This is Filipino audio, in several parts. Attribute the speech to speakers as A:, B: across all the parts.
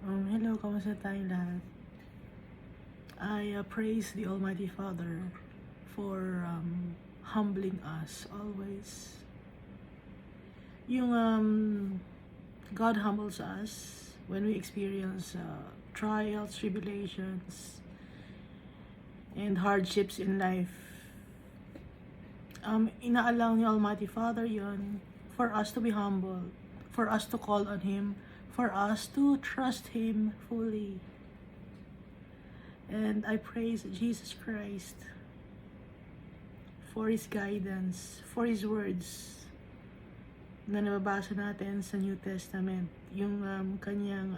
A: Hello, kamusta tayong lahat? I praise the Almighty Father for humbling us always. Yung God humbles us when we experience trials, tribulations, and hardships in life. Inaalang ni Almighty Father yon for us to be humble, for us to call on Him, for us to trust Him fully. And I praise Jesus Christ for His guidance, for His words na nababasa natin sa New Testament. Yung kanyang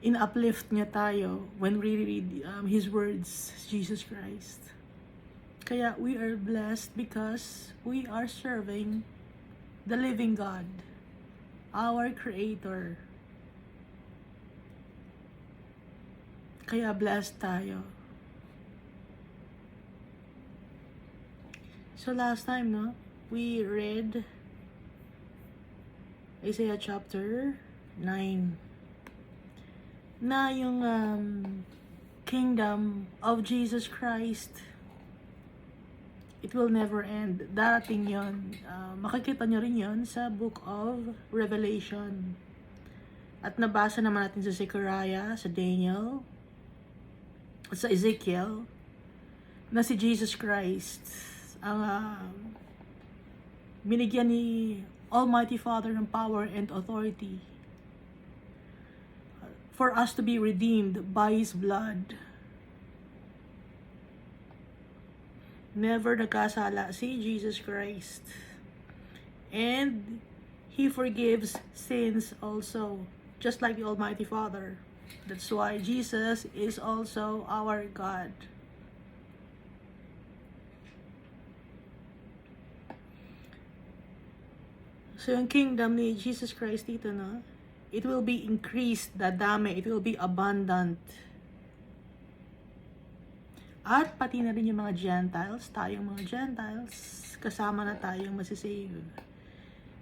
A: in-uplift niya tayo when we read His words, Jesus Christ. Kaya we are blessed because we are serving the living God, our Creator. Kaya blessed tayo. So last time, we read Isaiah chapter 9 na yung kingdom of Jesus Christ, it will never end. Darating yon. Makikita nyo rin yon sa book of Revelation. At nabasa naman natin sa Zechariah, sa Daniel, at sa Ezekiel, na si Jesus Christ ang binigyan ni Almighty Father ng power and authority for us to be redeemed by His blood. Never nagkasala si Jesus Christ. And He forgives sins also, just like the Almighty Father. That's why Jesus is also our God. So yung kingdom ni Jesus Christ dito, it will be increased, dadami, it will be abundant. At pati na rin yung mga Gentiles, tayong mga Gentiles, kasama na tayong masisave.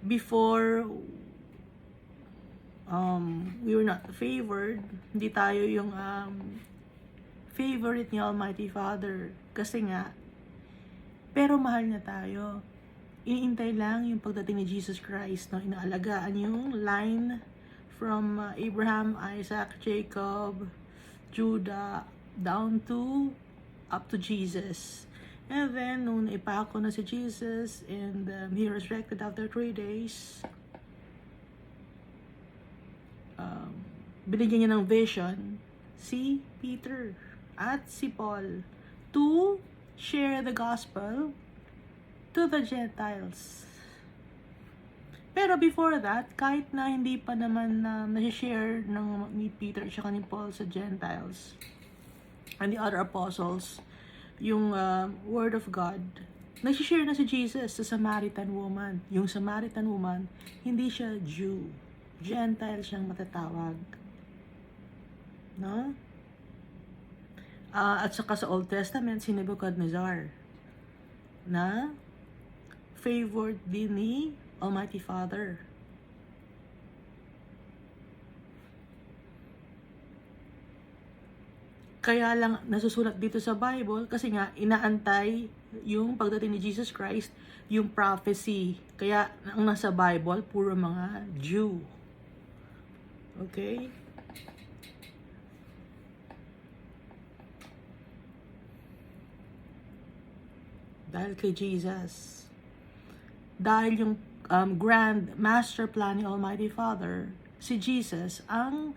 A: Before, we were not favored, hindi tayo yung favorite ni Almighty Father. Kasi nga, pero mahal na tayo. Iniintay lang yung pagdating ni Jesus Christ, inaalagaan yung line from Abraham, Isaac, Jacob, Judah, down to up to Jesus. And then, nung ipako na si Jesus and He resurrected after 3 days, binigyan niya ng vision si Peter at si Paul to share the gospel to the Gentiles. Pero before that, kahit na hindi pa naman na-share ni Peter at ni Paul sa Gentiles and the other apostles yung Word of God, nag-share na si Jesus sa Samaritan woman. Yung Samaritan woman, hindi siya Jew. Gentile siyang matatawag. No? At saka sa Old Testament, si Nebuchadnezzar na favored din ni Almighty Father. Kaya lang nasusulat dito sa Bible kasi nga inaantay yung pagdating ni Jesus Christ, yung prophecy. Kaya ang nasa Bible, puro mga Jew. Okay? Dahil kay Jesus. Dahil yung grand master plan ni Almighty Father, si Jesus ang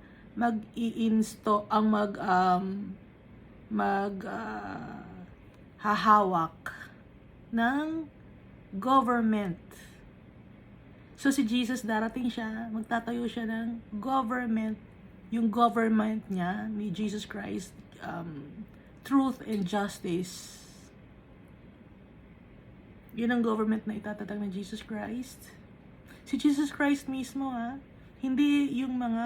A: hahawak ng government. So si Jesus, darating siya, magtatayo siya ng government. Yung government niya ni Jesus Christ, truth and justice. Yun ang government na itatatag ng Jesus Christ. Si Jesus Christ mismo, hindi yung mga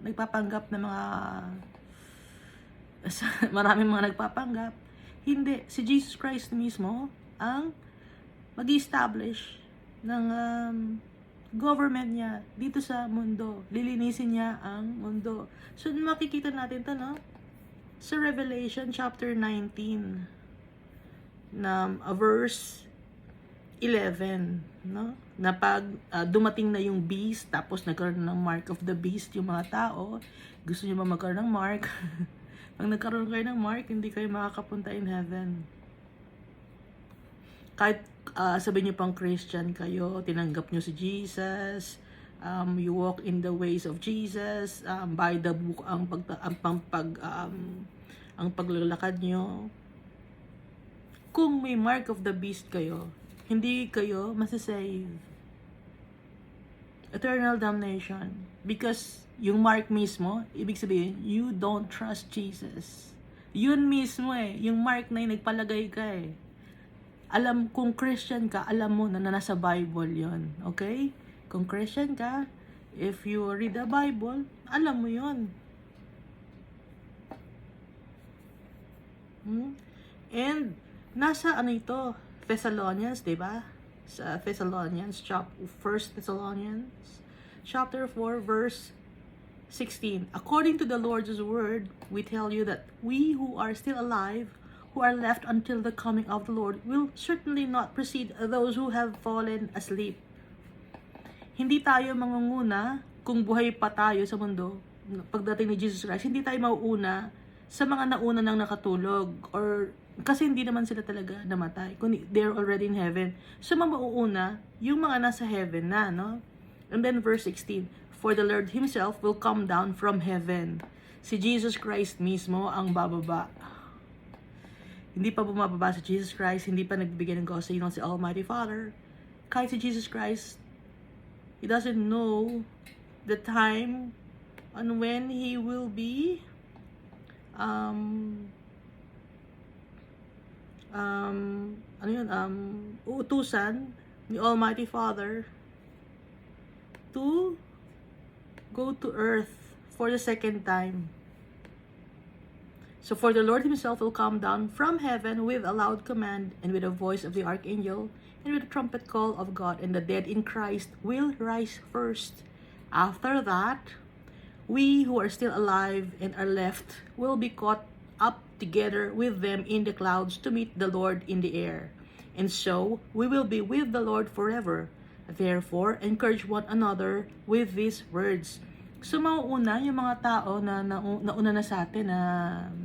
A: nagpapanggap na mga maraming mga nagpapanggap. Hindi, si Jesus Christ mismo ang mag-establish ng government niya dito sa mundo. Lilinisin niya ang mundo. So, makikita natin to, no? Sa Revelation chapter 19, na verse 11, no? Na pag dumating na yung beast, tapos nagkaroon ng mark of the beast yung mga tao, gusto niyo ba magkaroon ng mark? Pag nagkaroon kayo ng mark, hindi kayo makakapunta in heaven. Kahit sabihin niyo pang Christian kayo, tinanggap niyo si Jesus, you walk in the ways of Jesus, by the book ang paglalakad niyo. Kung may mark of the beast kayo, hindi kayo masasave. Eternal damnation. Because yung mark mismo, ibig sabihin, you don't trust Jesus. Yun mismo yung mark na yung nagpalagay ka Alam, kung Christian ka, alam mo na nasa Bible yon, okay? Kung Christian ka, if you read the Bible, alam mo yon. And, nasa ito, Thessalonians, diba? Sa Thessalonians, 1 Thessalonians, chapter 4, verse 16. According to the Lord's word, we tell you that we who are still alive, who are left until the coming of the Lord, will certainly not precede those who have fallen asleep. Hindi tayo mangunguna kung buhay pa tayo sa mundo, pagdating ni Jesus Christ, hindi tayo mauuna sa mga nauna nang nakatulog, or kasi hindi naman sila talaga namatay, kundi they're already in heaven. So mauuna yung mga nasa heaven na, no? And then verse 16, for the Lord Himself will come down from heaven. Si Jesus Christ mismo ang bababa. Hindi pa bumababa si Jesus Christ, hindi pa nagbibigay ng gospel si Almighty Father. Kahit si Jesus Christ, He doesn't know the time on when He will be uutusan ni Almighty Father to go to earth for the second time. So for the Lord Himself will come down from heaven with a loud command, and with a voice of the archangel, and with a trumpet call of God, and the dead in Christ will rise first. After that, we who are still alive and are left will be caught up together with them in the clouds to meet the Lord in the air. And so we will be with the Lord forever. Therefore, encourage one another with these words. So, mauuna yung mga tao na nauna na sa atin na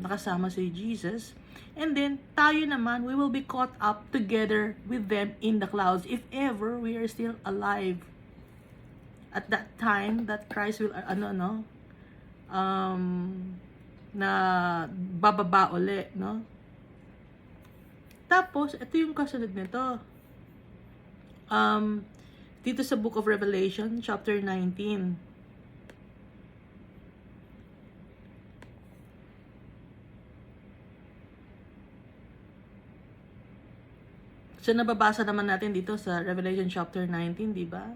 A: nakasama si Jesus. And then, tayo naman, we will be caught up together with them in the clouds if ever we are still alive. At that time, that Christ will, na bababa uli, no? Tapos, ito yung kasunod nito. Dito sa Book of Revelation, chapter 19. So, nababasa naman natin dito sa Revelation chapter 19, di ba?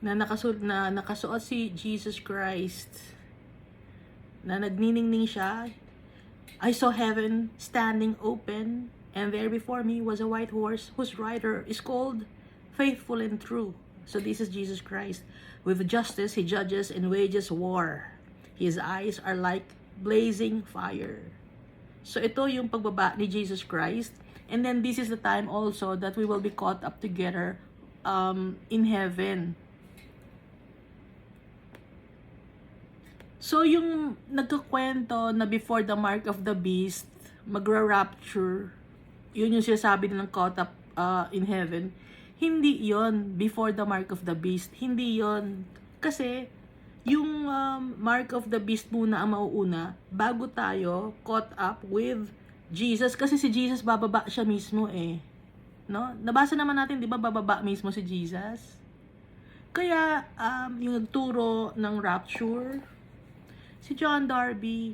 A: Na nakasuot si Jesus Christ, na nagniningning siya. I saw heaven standing open, and there before me was a white horse whose rider is called Faithful and True. So this is Jesus Christ. With justice he judges and wages war. His eyes are like blazing fire. So ito yung pagbaba ni Jesus Christ. And then this is the time also that we will be caught up together in heaven. So yung nagkukwento na before the mark of the beast, magra-rapture, yun yung sinasabi nilang caught up in heaven. Hindi yon before the mark of the beast. Hindi yon. Kasi yung mark of the beast muna ang mauuna bago tayo caught up with Jesus. Kasi si Jesus bababa siya mismo no? Nabasa naman natin, di ba, bababa mismo si Jesus? Kaya yung nagturo ng rapture, si John Darby,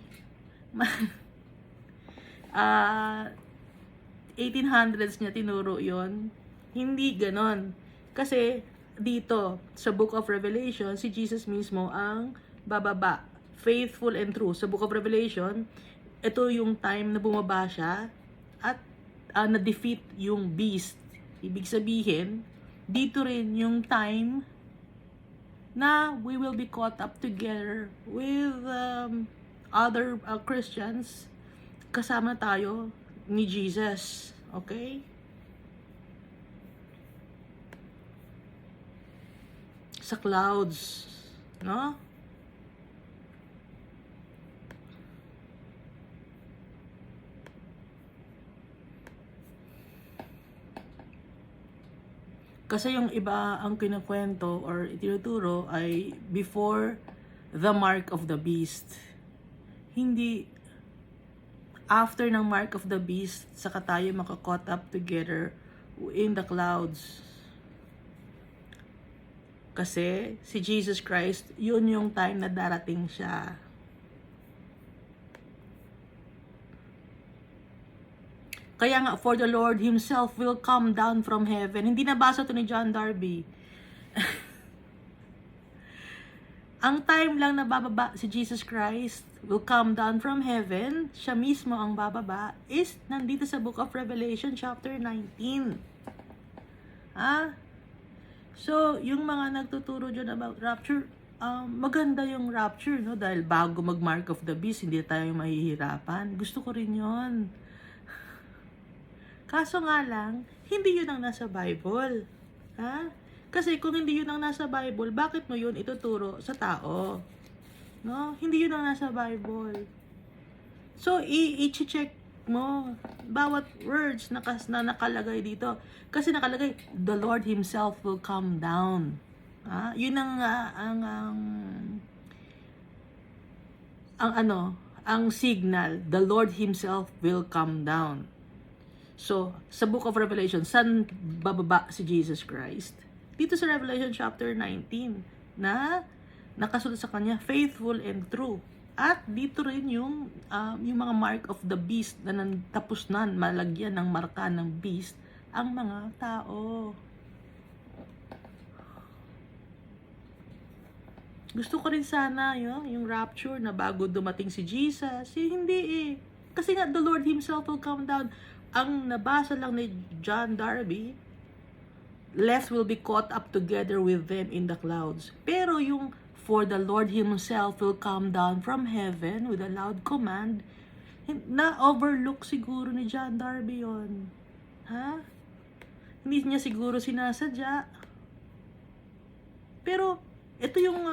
A: 1800s niya tinuro yon. Hindi ganon. Kasi dito sa Book of Revelation, si Jesus mismo ang bababa, faithful and true. Sa Book of Revelation, ito yung time na bumaba siya at na-defeat yung beast. Ibig sabihin, dito rin yung time na we will be caught up together with other Christians. Kasama tayo ni Jesus. Okay? Sa clouds. No? Kasi yung iba ang kinukwento or itinuturo ay before the mark of the beast. Hindi after ng mark of the beast saka tayo makakaught up together in the clouds. Kasi si Jesus Christ, yun yung time na darating siya. Kaya nga, for the Lord Himself will come down from heaven. Hindi nabasa to ni John Darby. Ang time lang na bababa si Jesus Christ will come down from heaven, siya mismo ang bababa, is nandito sa Book of Revelation chapter 19. So, yung mga nagtuturo dyan about rapture, maganda yung rapture, no? Dahil bago mag-mark of the beast, hindi tayo mahihirapan. Gusto ko rin yon. Kaso nga lang, hindi yun ang nasa Bible. Kasi kung hindi yun ang nasa Bible, bakit mo yun ituturo sa tao? No? Hindi yun ang nasa Bible. So, i-check mo bawat words na nakalagay dito. Kasi nakalagay, the Lord Himself will come down. Yun ang signal, the Lord Himself will come down. So, sa Book of Revelation, saan bababa si Jesus Christ? Dito sa Revelation chapter 19, na nakasulat sa kanya, faithful and true. At dito rin yung mga mark of the beast na tapos na malagyan ng marka ng beast ang mga tao. Gusto ko rin sana yung rapture na bago dumating si Jesus. Hindi Kasi nga, the Lord Himself will come down. Ang nabasa lang ni John Darby, lest will be caught up together with them in the clouds. Pero yung for the Lord Himself will come down from heaven with a loud command, na-overlook siguro ni John Darby yun. Hindi niya siguro sinasadya. Pero, ito yung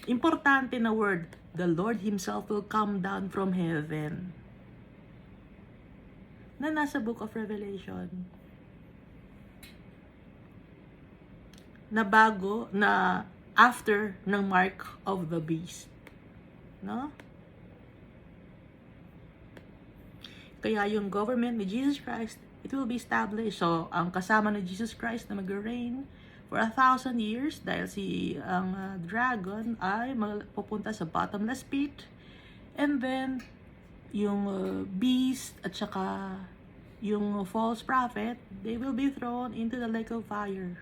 A: importante na word. The Lord Himself will come down from heaven. Na nasa Book of Revelation. Na bago, na after ng mark of the beast. No? Kaya yung government ni Jesus Christ, it will be established. So, ang kasama ni Jesus Christ na mag-reign for 1,000 years dahil ang dragon ay pupunta sa bottomless pit. And then, yung beast at saka yung false prophet, they will be thrown into the lake of fire.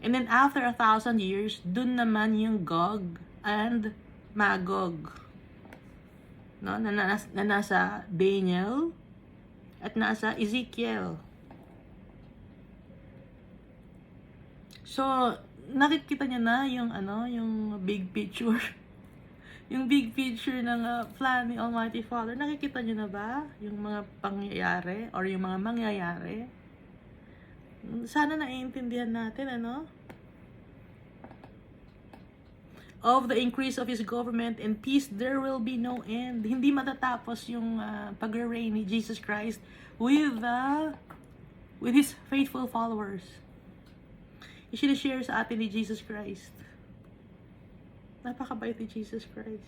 A: And then after 1,000 years, dun naman yung Gog and Magog. No? Na nasa Daniel at nasa Ezekiel. So, nakikita niya na yung big picture. Yung big picture ng plan ni Almighty Father. Nakikita niyo na ba yung mga pangyayari or yung mga mangyayari? Sana naiintindihan natin, Of the increase of His government and peace, there will be no end. Hindi matatapos yung pag-reign ni Jesus Christ with His faithful followers. I-share sa atin ni Jesus Christ. Napakabait ni Jesus Christ.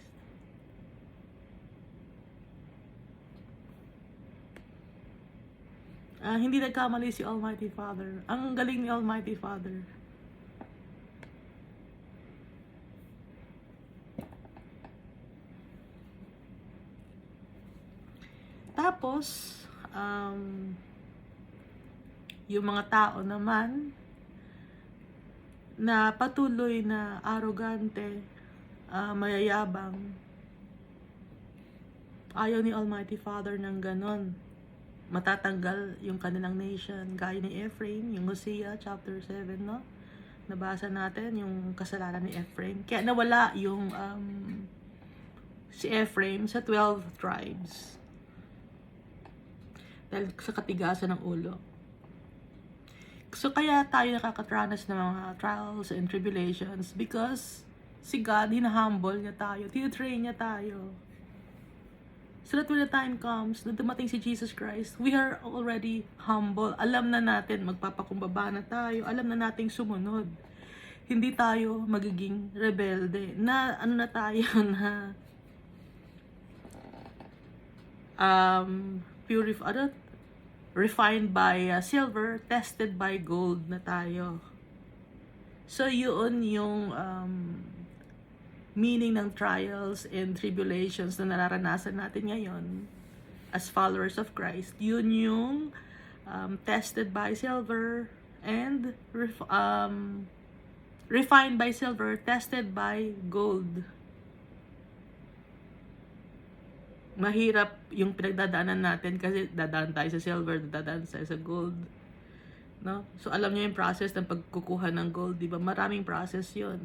A: Hindi nagkamali si Almighty Father. Ang galing ni Almighty Father. Tapos, yung mga tao naman na patuloy na arrogante, mayayabang, ayaw ni Almighty Father ng ganon. matatanggal yung kanilang nation, gaya ni Ephraim, yung Hosea chapter 7, no? Nabasa natin yung kasalanan ni Ephraim. Kaya nawala yung si Ephraim sa 12 tribes. Dahil sa katigasan ng ulo. So kaya tayo nakakatranas ng mga trials and tribulations because si God, hinahumble niya tayo, tinatrain niya tayo. So that when the time comes na dumating si Jesus Christ, we are already humble. Alam na natin, magpapakumbaba na tayo. Alam na nating sumunod. Hindi tayo magiging rebelde. Na ano na tayo na refined by silver, tested by gold na tayo. So yun yung meaning ng trials and tribulations na nararanasan natin ngayon as followers of Christ. Yun yung tested by silver and refined by silver, tested by gold. Mahirap yung pinagdadaanan natin kasi dadaan tayo sa silver, dadaan tayo sa gold. No? So alam niyo yung process ng pagkukuha ng gold, di ba? Maraming process yun.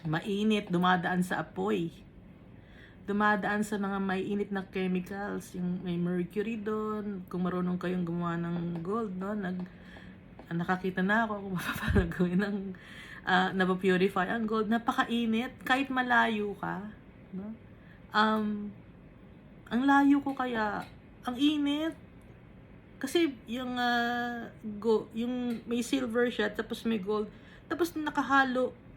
A: Mainit, dumadaan sa apoy. Dumadaan sa mga may init na chemicals, yung may mercury doon. Kung marunong kayong gumawa ng gold, no? Nakakita na ako kung paano gawin ng napapurify ang gold. Napakainit, kahit malayo ka, no? Ang layo ko kaya, ang init. Kasi yung may silver siya, tapos may gold, tapos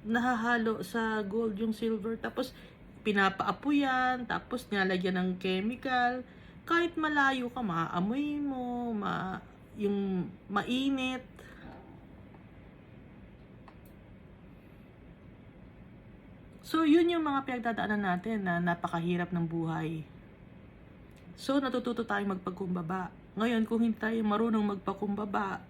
A: nahahalo sa gold yung silver, tapos pinapaapuyan, tapos nilalagyan ng chemical. Kahit malayo ka, maaamoy mo, yung mainit. So, yun yung mga pinagdadaanan natin na napakahirap ng buhay. So, natututo tayong magpagkumbaba. Ngayon, kung hindi tayo marunong magpakumbaba,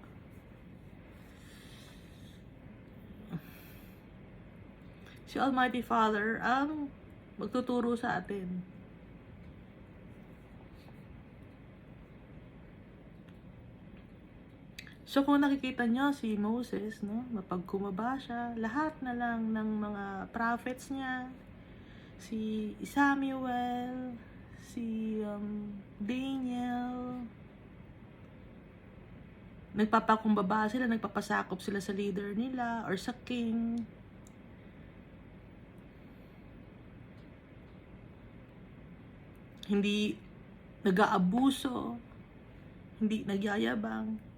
A: si Almighty Father ang magtuturo sa atin. So kung nakikita nyo si Moses, no, mapagkumaba siya, lahat na lang ng mga prophets niya, si Samuel, si Daniel, nagpapakumbaba sila, nagpapasakop sila sa leader nila or sa king. Hindi nag-aabuso, hindi nagyayabang.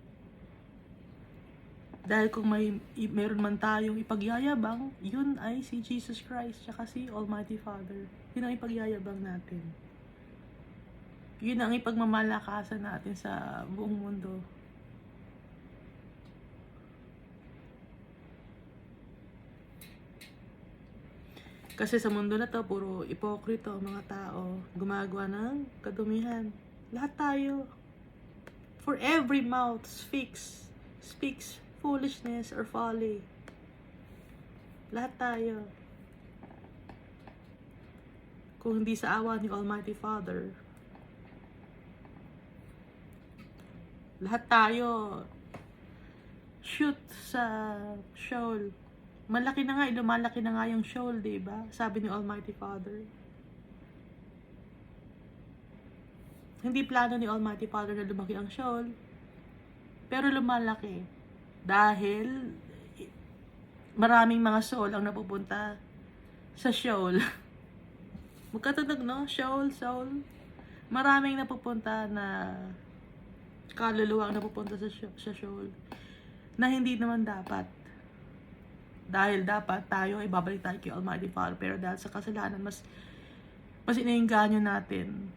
A: Dahil kung meron man tayong ipagyayabang, yun ay si Jesus Christ, tsaka si Almighty Father. Yun ang ipagyayabang natin. Yun ang ipagmamalakasan natin sa buong mundo. Kasi sa mundo na to, puro ipokrito mga tao, gumagawa ng kadumihan. Lahat tayo. For every mouth speaks foolishness or folly. Lahat tayo. Kung hindi sa awa ni Almighty Father, lahat tayo shoot sa shoal. Malaki na nga, lumalaki na nga yung shoal, diba? Sabi ni Almighty Father. Hindi plano ni Almighty Father na lumaki ang shoal, pero lumalaki. Dahil maraming mga soul ang napupunta sa shoal. Magkatunog, no? Shoal, soul. Maraming napupunta na kaluluwa ang napupunta sa shoal. Na hindi naman dapat. Dahil dapat tayo ay babalik tayo kay Almighty Father. Pero dahil sa kasalanan, mas iniinganyo natin.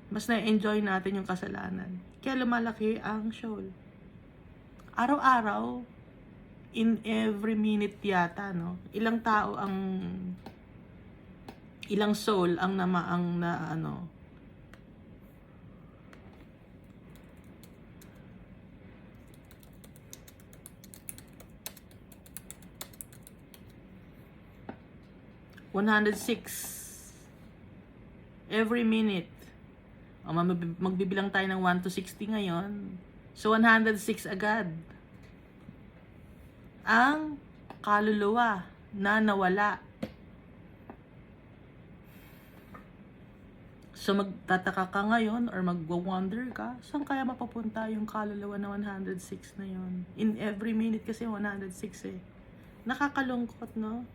A: Mas na-enjoy natin yung kasalanan. Kaya lumalaki ang shoal. Araw-araw, in every minute yata, no? Ilang soul ang ano, $106 every minute Magbibilang tayo ng 1 to 60 ngayon. So, 106 agad. Ang kaluluwa na nawala. So, magtataka ka ngayon or mag-wonder ka, saan kaya mapapunta yung kaluluwa na 106 na yun? In every minute kasi 106 eh. Nakakalungkot, no?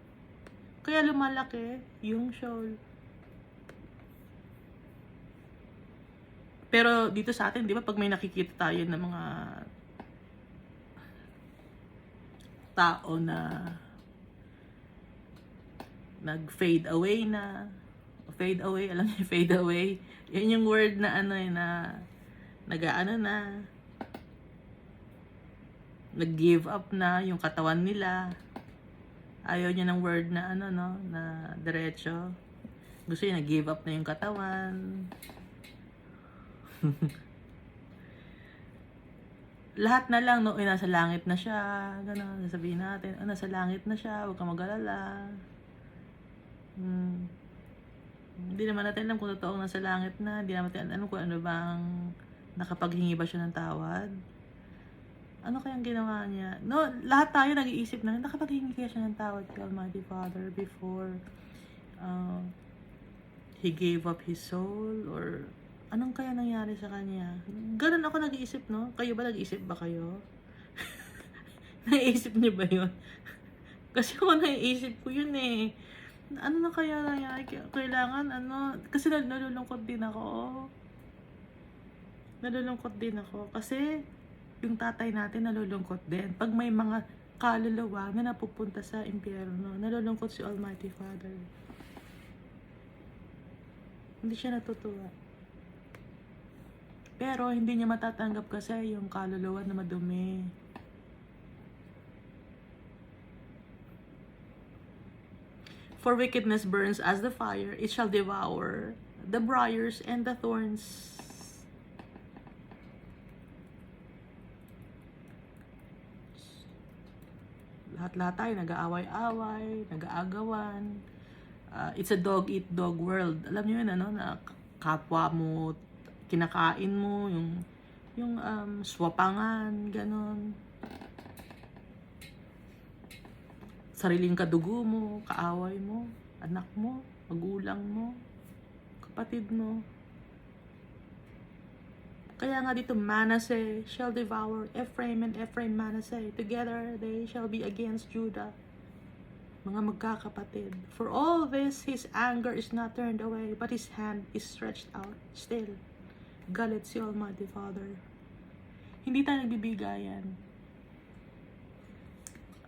A: Kaya lumalaki yung soul. Pero dito sa atin, di ba, pag may nakikita tayo ng mga tao na nag-fade away na, fade away, alam niyo, fade away. Yan yung word na nag-give up na yung katawan nila. Ayaw niya ng word na na diretso. Gusto niya nag-give up na yung katawan. Lahat na lang, no, nasa langit na siya, gano'n, sasabihin natin, nasa langit na siya, huwag kang mag-alala. Hindi naman natin alam kung totoong nasa langit na, hindi naman natin alam kung ano bang nakapaghingi ba siya ng tawad. Ano kayang ginawa niya? No, lahat tayo nag-iisip na nakapaghingi kaya siya ng tawad kay Almighty Father before he gave up his soul, or anong kaya nangyari sa kanya? Ganun ako nag-iisip, no? Kayo ba, nag-iisip ba kayo? Naiisip niyo ba yun? Kasi ako naiisip ko yun eh. Ano na kaya nangyari? Kailangan kasi nalulungkot din ako. Nalulungkot din ako. Kasi yung tatay natin nalulungkot din. Pag may mga kaluluwa na napupunta sa impyerno, nalulungkot si Almighty Father. Hindi siya natutuwa. Pero hindi niya matatanggap kasi yung kaluluwa na madumi. For wickedness burns as the fire, it shall devour the briars and the thorns. Lahat-lahat tayo nag-aaway-away, nag-aagawan. It's a dog-eat-dog world. Alam niyo yun, na kapwa mo, kinakain mo, yung swapangan, ganon. Sariling kadugo mo, kaaway mo, anak mo, magulang mo, kapatid mo. Kaya nga dito, Manasseh shall devour Ephraim, and Ephraim Manasseh. Together they shall be against Judah. Mga magkakapatid. For all this, his anger is not turned away, but his hand is stretched out still. Galit si Almighty Father. Hindi tayo nagbibigayan.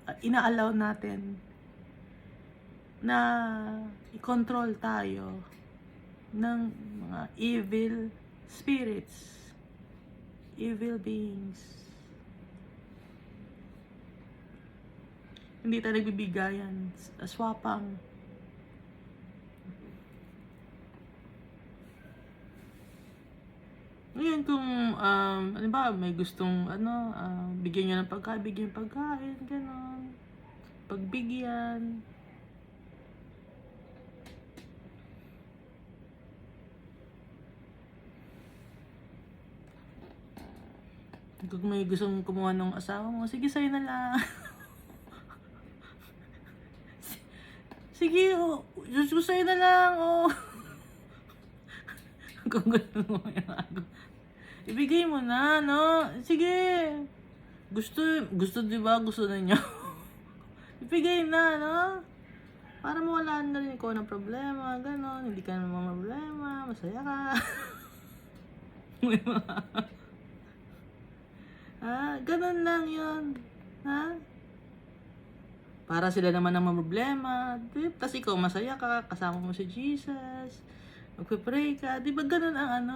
A: Ina-allow natin na i-control tayo ng mga evil spirits, evil beings. Hindi tayo nagbibigayan, swapang. Ngayon kung, ano ba, may gustong, bigyan nyo ng pagkain, bigyan pagkain, gano'n. Pagbigyan. Kung may gustong kumuha ng asawa mo, sige, sa'yo na lang. Sige, Diyos ko, sa'yo na lang, Kung gusto mo yung ibigay mo na, no? Sige. Gusto diba? Gusto na niya. Ibigay na, no? Para mawala na rin ikaw ng problema, gano'n. Hindi ka naman problema, masaya ka. Gano'n lang yun. Para sila naman ang problema. Tapos ikaw masaya ka, kasama mo si Jesus. Magpipray ka. Di ba ganun ang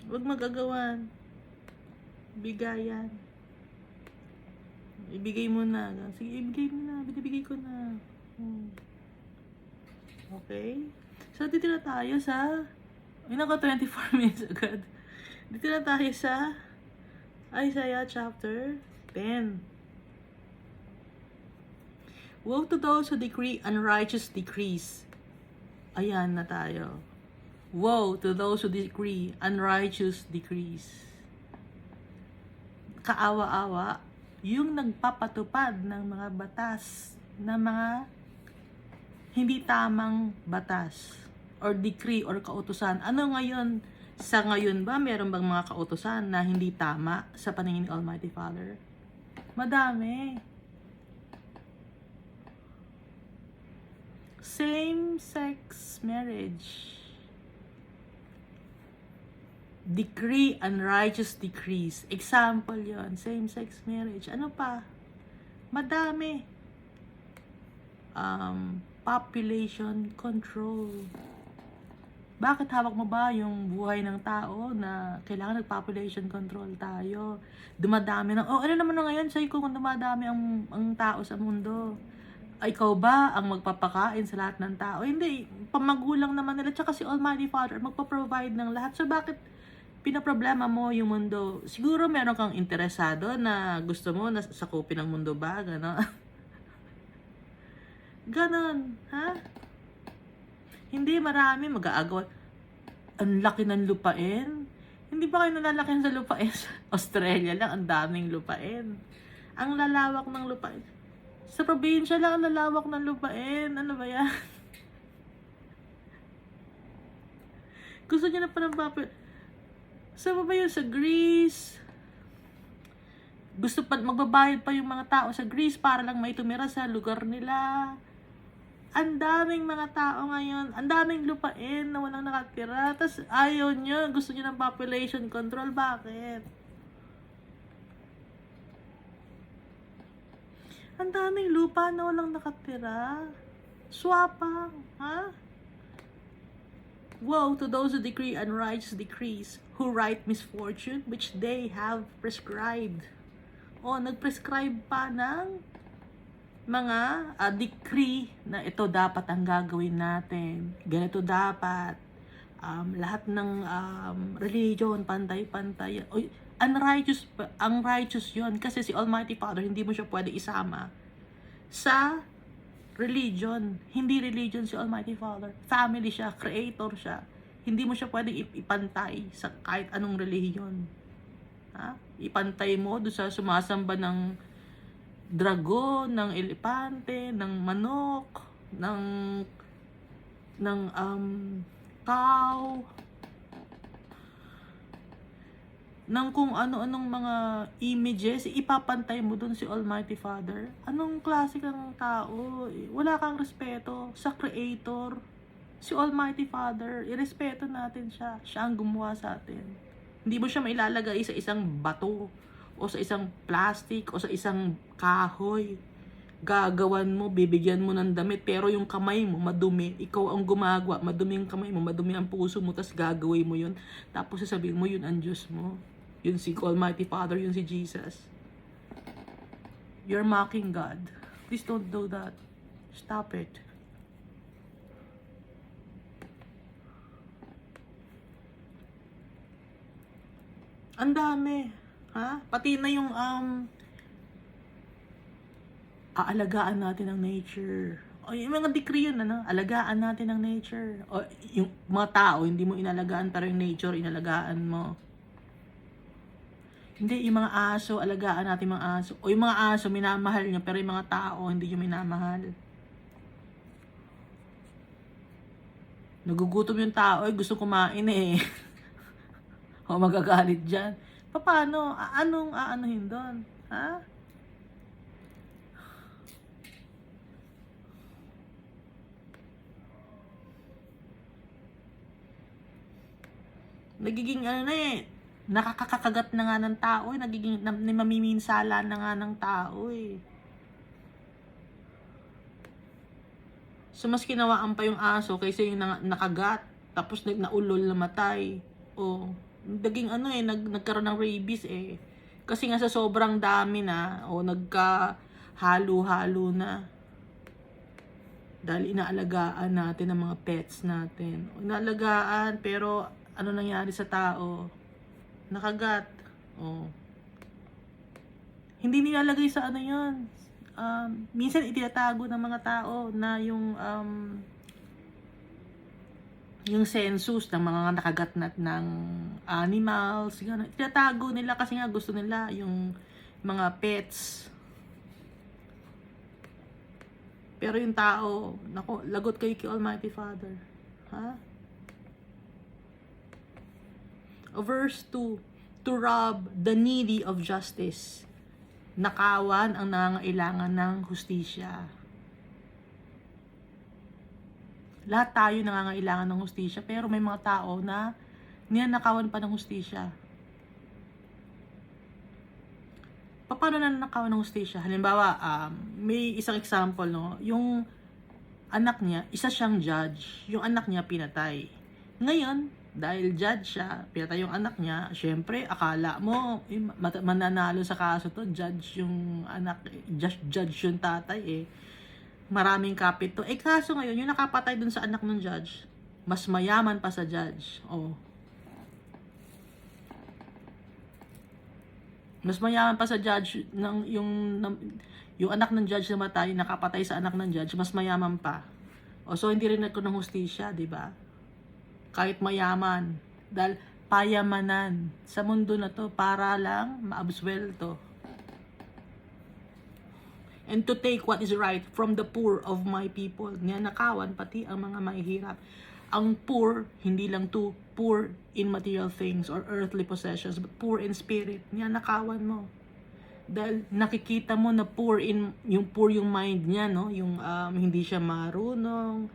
A: Huwag magagawan. Bigayan. Ibigay mo na. Sige, ibigay mo na. Binibigay ko na. Okay? So, dito na tayo sa... Ay, nako, 24 minutes agad. Dito na tayo sa Isaiah chapter 10. Woe to those who decree unrighteous decrees, Ayan na tayo. Woe to those who decree unrighteous decrees. Kaawa-awa yung nagpapatupad ng mga batas, na mga hindi tamang batas or decree or kautusan. Ano ngayon? Sa ngayon ba, meron bang mga kautusan na hindi tama sa paningin ni Almighty Father? Madami. Same-sex marriage. Decree unrighteous decrees. Example yon, same-sex marriage. Ano pa? Madami. Population control. Bakit hawak mo ba yung buhay ng tao na kailangan nag-population control tayo? Dumadami na, ano naman na ngayon sa'yo kung dumadami ang tao sa mundo? Ikaw ba ang magpapakain sa lahat ng tao? Hindi, pamagulang naman nila, tsaka si Almighty Father magpa-provide ng lahat. So bakit pinaproblema mo yung mundo? Siguro meron kang interesado na gusto mo na sakupin ang mundo ba? Gano'n? Ganon, ha? Hindi marami mag-aagawan. Ang laki ng lupain. Hindi ba kayo nalalakihan sa lupain? Australia lang, ang daming lupain. Ang lalawak ng lupain. Sa probinsya lang ang lalawak ng lupain. Ano ba yan? Gusto niya na pa ng papel. Sa ba yun? Sa Greece. Gusto pa, magbabayad pa yung mga tao sa Greece para lang may tumira sa lugar nila. Ang daming mga tao ngayon. Ang daming lupain na walang nakatira. Tapos ayaw nyo. Gusto nyo ng population control. Bakit? Ang daming lupa na walang nakatira. Swapang, ha? Woe to those who decree unrighteous decrees, who write misfortune which they have prescribed. O, nagprescribe pa ng mga decree na ito dapat ang gagawin natin. Ganito dapat. Lahat ng religion, pantay-pantay. Unrighteous, ang righteous yon kasi si Almighty Father, hindi mo siya pwede isama sa religion. Hindi religion si Almighty Father. Family siya, creator siya. Hindi mo siya pwede ipantay sa kahit anong religion. Ha? Ipantay mo doon sa sumasamba ng dragon, ng elepante, ng manok, ng cow, ng kung ano-anong mga images, ipapantay mo dun si Almighty Father. Anong klase kang tao? Wala kang respeto sa Creator. Si Almighty Father, irespeto natin siya. Siya ang gumawa sa atin. Hindi mo siya mailalagay sa isang bato, o sa isang plastic, o sa isang kahoy. Gagawan mo, bibigyan mo ng damit, pero yung kamay mo madumi, ikaw ang gumagawa, madumi yung kamay mo, madumi ang puso mo, tas gagawin mo yun, tapos sasabihin mo yun ang Diyos mo. Yun si Almighty Father, yun si Jesus. You're mocking God. Please don't do that. Stop it. Ang dami. Ha? Pati na yung aalagaan natin ang nature. O yung mga decree yun, alagaan natin ang nature. O yung mga tao, hindi mo inalagaan, pero yung nature, inalagaan mo. Hindi, yung mga aso, alagaan natin mga aso. O yung mga aso, minamahal nyo, pero yung mga tao, hindi nyo minamahal. Nagugutom yung tao, gusto kumain eh. O magagalit dyan. Paano? Anong aanuhin doon? Ha? Nagiging nakakakagat na nga ng tao eh. Nagiging mamiminsala na nga ng tao eh. So mas kinawaan pa yung aso kaysa yung nakagat, tapos naulol, namatay. O naging nagkaroon ng rabies eh. Kasi nga sa sobrang dami na, o nagka-halo-halo na. Dahil inaalagaan natin ang mga pets natin. Inaalagaan, pero ano nangyari sa tao? Nakagat. Oh. Hindi nilalagay sa yun. Minsan itinatago ng mga tao na yung yung census ng mga nakagatnat ng animals, gano'n. Tinatago nila kasi nga gusto nila yung mga pets. Pero yung tao, nako, lagot kayo kay Almighty Father. Ha? Verse 2, to rob the needy of justice. Nakawan ang nangangailangan ng hustisya. Lahat tayo nangangailangan ng hustisya, pero may mga tao na ninanakawan pa ng hustisya. Paano nanakawan ng hustisya? Halimbawa, may isang example, no? Yung anak niya, isa siyang judge. Yung anak niya pinatay. Ngayon, dahil judge siya, pinatay yung anak niya, syempre, akala mo, mananalo sa kaso to, judge yung anak, judge yung tatay eh. Maraming kapit to. Eh kaso ngayon, yung nakapatay dun sa anak ng judge, mas mayaman pa sa judge. Oh. Mas mayaman pa sa judge ng yung anak ng judge na matay, nakapatay sa anak ng judge, mas mayaman pa. O so hindi rin nagko ng hustisya, 'di ba? Kahit mayaman, dahil payamanan sa mundo na to para lang maabsuelto. And to take what is right from the poor of my people. Ninanakawan pati ang mga mahihirap. Ang poor, hindi lang to poor in material things or earthly possessions, but poor in spirit. Ninanakawan mo. Dahil nakikita mo na poor yung mind niya, no? Yung hindi siya marunong,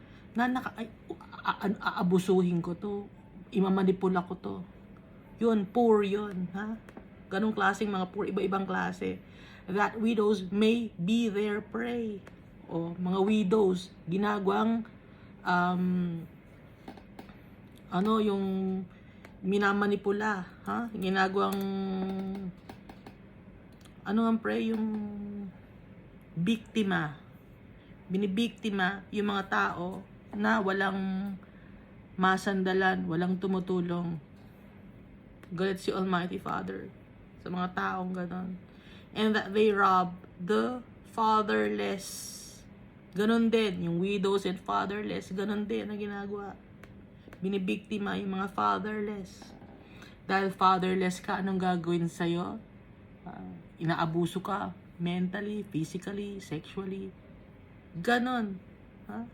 A: aabusuhin ko to, imamanipula ko to. Yun, poor yun, ha? Ganong klaseng mga poor, iba-ibang klase. That widows may be their prey. O mga widows, ginagawang yung minamanipula, ha? Ginagawang ang prey, yung biktima. Binibiktima yung mga tao na walang masandalan, walang tumutulong. Galit si Almighty Father sa mga taong ganon. And that they rob the fatherless. Ganon din, yung widows and fatherless, ganon din na ginagawa. Binibiktima yung mga fatherless. Dahil fatherless ka, anong gagawin sa'yo? Inaabuso ka, mentally, physically, sexually. Ganon. Ha?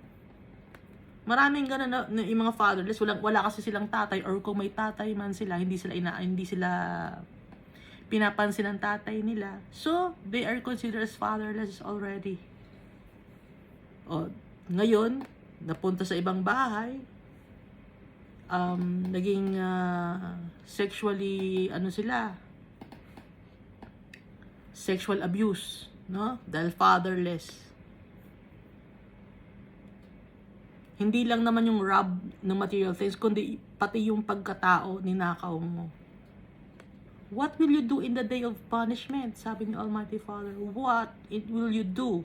A: Maraming ganon na yung mga fatherless, wala kasi silang tatay, or kung may tatay man sila, hindi sila pinapansin ng tatay nila. So, they are considered as fatherless already. O, ngayon, napunta sa ibang bahay, naging sexually, sexual abuse, no? Dahil fatherless. Hindi lang naman yung rob ng material things, kundi pati yung pagkatao ninakaw mo. What will you do in the day of punishment? Sabi ni Almighty Father, what will you do?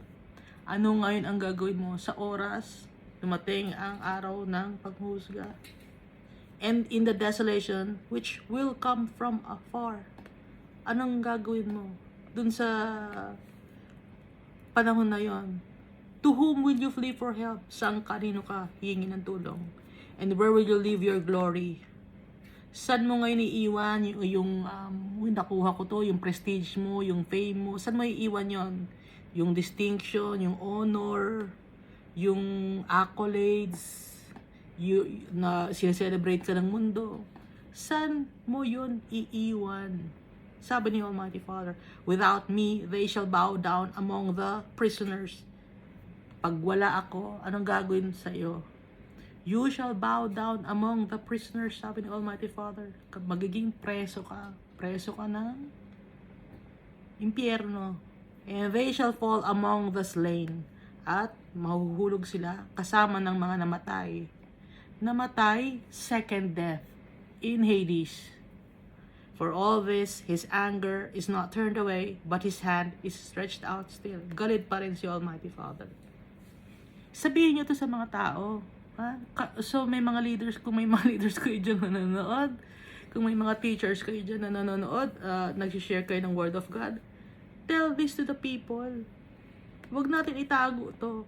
A: Ano ngayon ang gagawin mo sa oras dumating ang araw ng paghuhusga? And in the desolation which will come from afar. Anong gagawin mo dun sa panahon na yon? To whom will you flee for help? Saan kanino ka hihingi ng tulong? And where will you leave your glory? Saan mo ngayon iiwan yung nakuha ko to, yung prestige mo, yung fame mo? Saan mo iiwan yon? Yung distinction, yung honor, yung accolades, na sineselebrate ka ng mundo. Saan mo yun iiwan? Sabi ni Almighty Father, without me, they shall bow down among the prisoners. Pag wala ako, anong gagawin sa iyo? You shall bow down among the prisoners, sabi ni Almighty Father. Magiging preso ka ng impyerno. And they shall fall among the slain. At mahuhulog sila kasama ng mga namatay. Namatay, second death, in Hades. For all this, his anger is not turned away, but his hand is stretched out still. Galit pa rin si Almighty Father. Sabihin niyo to sa mga tao. Ha? So may mga leaders, kung may mga leaders kayo dyan na nanonood, kung may mga teachers kayo dyan na nanonood, nag-share kayo ng Word of God, tell this to the people. Huwag natin itago to.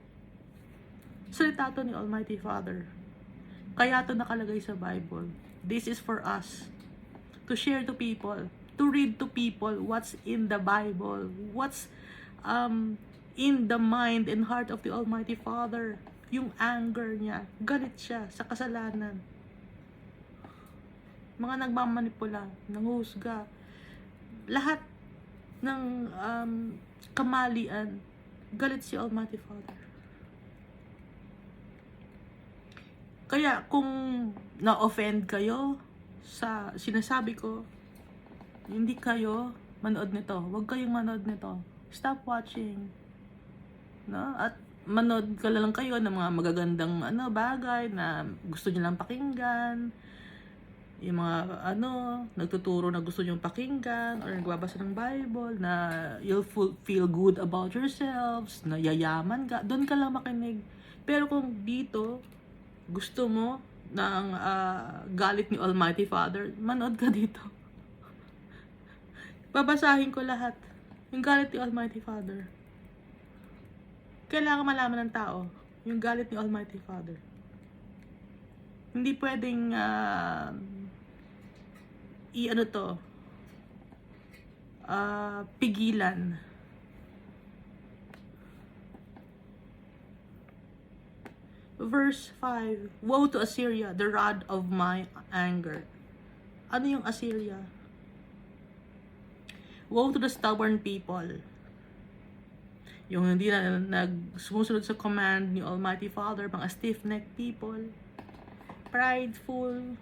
A: Salita to ni Almighty Father. Kaya ito nakalagay sa Bible. This is for us to share to people, to read to people what's in the Bible, what's in the mind and heart of the Almighty Father. Yung anger niya, galit siya sa kasalanan. Mga nagmamanipula, nanghusga, lahat ng kamalian, galit si Almighty Father. Kaya kung na-offend kayo sa sinasabi ko, hindi kayo manood nito. Huwag kayong manood nito. Stop watching. No? At manood ka lang kayo ng mga magagandang bagay na gusto niyo lang pakinggan. Yung mga nagtuturo na gusto niyo pakinggan or nagbabasa ng Bible na you'll feel good about yourselves, na yayaman ka, doon ka lang makinig. Pero kung dito gusto mo ng galit ni Almighty Father, manood ka dito. Babasahin ko lahat. Yung galit ni Almighty Father. Kailangan malaman ng tao yung galit ni Almighty Father. Hindi pwedeng pigilan. Verse 5, woe to Assyria, the rod of my anger. Ano yung Assyria? Woe to the stubborn people. Yung hindi na sumusunod sa command ni Almighty Father, mga stiff-necked people, prideful,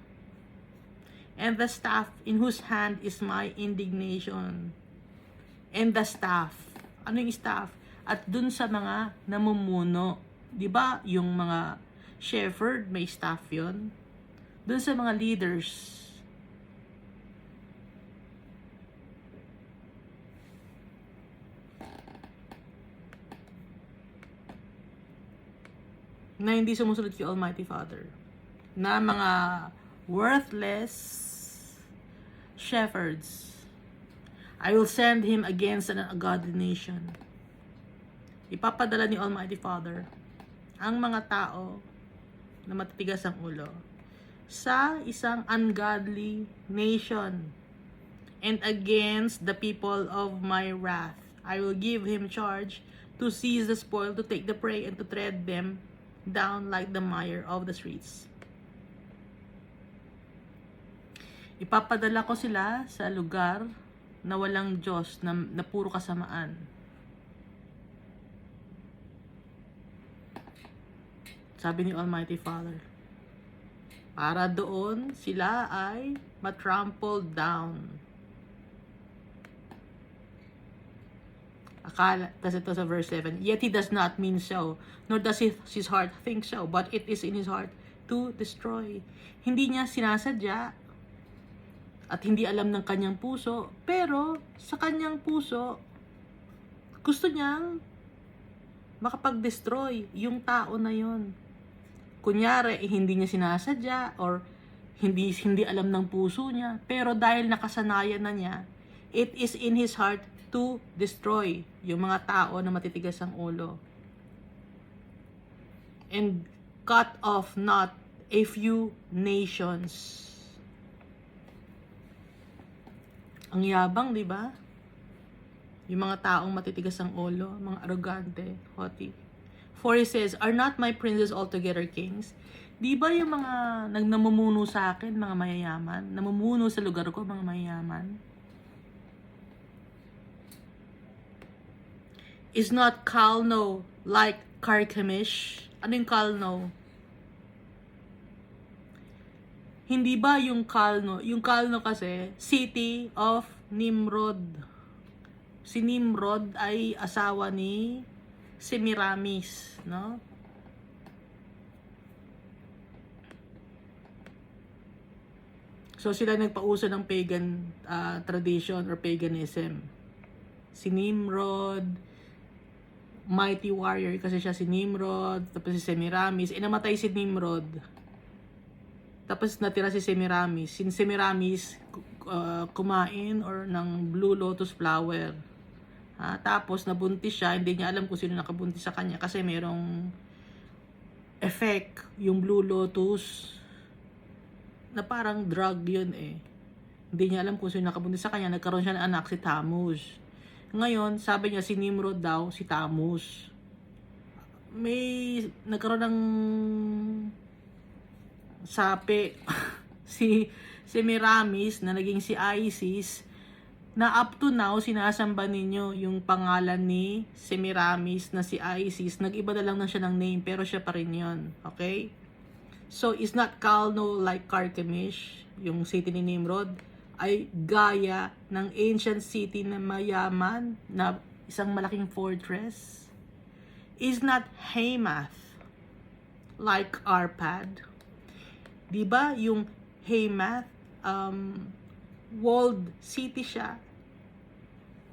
A: and the staff in whose hand is my indignation. And the staff. Ano yung staff? At dun sa mga namumuno. Diba, yung mga shepherd, may staff yun. Dun sa mga leaders. Na hindi sumusunod si Almighty Father. Na mga worthless shepherds. I will send him against an ungodly nation. Ipapadala ni Almighty Father ang mga tao na matitigas ang ulo sa isang ungodly nation and against the people of my wrath. I will give him charge to seize the spoil, to take the prey, and to tread them down like the mire of the streets. Ipapadala ko sila sa lugar na walang Diyos, na puro kasamaan. Sabi ni Almighty Father, para doon sila ay matrampled down. Akala, kasi ito sa verse 7, yet he does not mean so, nor does his heart think so, but it is in his heart to destroy. Hindi niya sinasadya at hindi alam ng kanyang puso, pero sa kanyang puso, gusto niyang makapag-destroy yung tao na yun. Kunyari, hindi niya sinasadya or hindi alam ng puso niya. Pero dahil nakasanayan na niya, it is in his heart to destroy yung mga tao na matitigas ang ulo. And cut off not a few nations. Ang yabang, di ba? Yung mga taong matitigas ang ulo, mga arrogante, haughty. For he says, are not my princes altogether kings? Di ba yung mga namumuno sa akin, mga mayayaman? Namumuno sa lugar ko, mga mayayaman? Is not Calno like Carchemish? Ano yung Calno? Hindi ba yung Calno? Yung Calno kasi, city of Nimrod. Si Nimrod ay asawa ni Semiramis, no? So sila nagpauso ng pagan tradition or paganism. Si Nimrod, mighty warrior kasi siya si Nimrod, tapos si Semiramis, namatay si Nimrod. Tapos natira si Semiramis. Si Semiramis kumain or ng blue lotus flower. Tapos nabuntis siya, hindi niya alam kung sino nakabuntis sa kanya kasi merong effect yung blue lotus na parang drug yun eh. Hindi niya alam kung sino nakabuntis sa kanya. Nagkaroon siya ng anak, si Tammuz. Ngayon, sabi niya si Nimrod daw, si Tammuz. May nagkaroon ng sapi si Semiramis na naging si Isis, na up to now sinasamba ninyo yung pangalan ni Semiramis na si Isis. Nag-iba na lang na siya ng name pero siya pa rin yun. Okay? So, is not Calno like Carchemish, yung city ni Nimrod, ay gaya ng ancient city na mayaman na isang malaking fortress. Is not Hamath like Arpad. Diba yung Hamath, walled city siya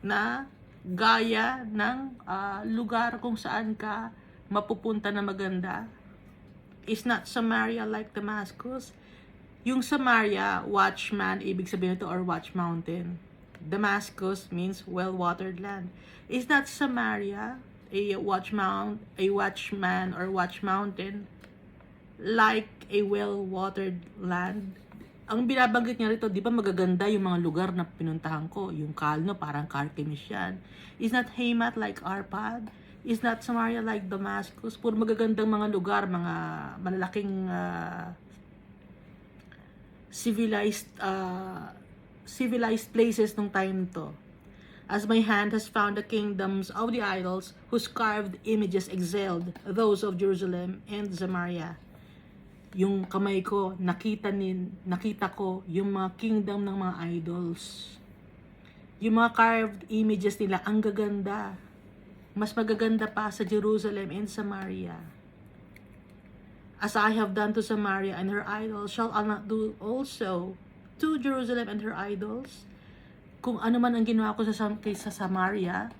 A: na gaya ng lugar kung saan ka mapupunta na maganda. Is not Samaria like Damascus. Yung Samaria, watchman, ibig sabihin ito, or watch mountain. Damascus means well-watered land. Is not Samaria a watchman or watch mountain like a well-watered land? Ang binabanggit niya rito, di ba magaganda yung mga lugar na pinuntahan ko? Yung Calno, parang Carchemish yan. Is not Hamath like Arpad? Is not Samaria like Damascus? Puro magagandang mga lugar, mga malalaking civilized places nung time to. As my hand has found the kingdoms of the idols whose carved images excelled those of Jerusalem and Samaria. Yung kamay ko, nakita ko yung mga kingdom ng mga idols. Yung mga carved images nila, ang gaganda. Mas magaganda pa sa Jerusalem and Samaria. As I have done to Samaria and her idols, shall I not do also to Jerusalem and her idols? Kung ano man ang ginawa ko sa Samaria,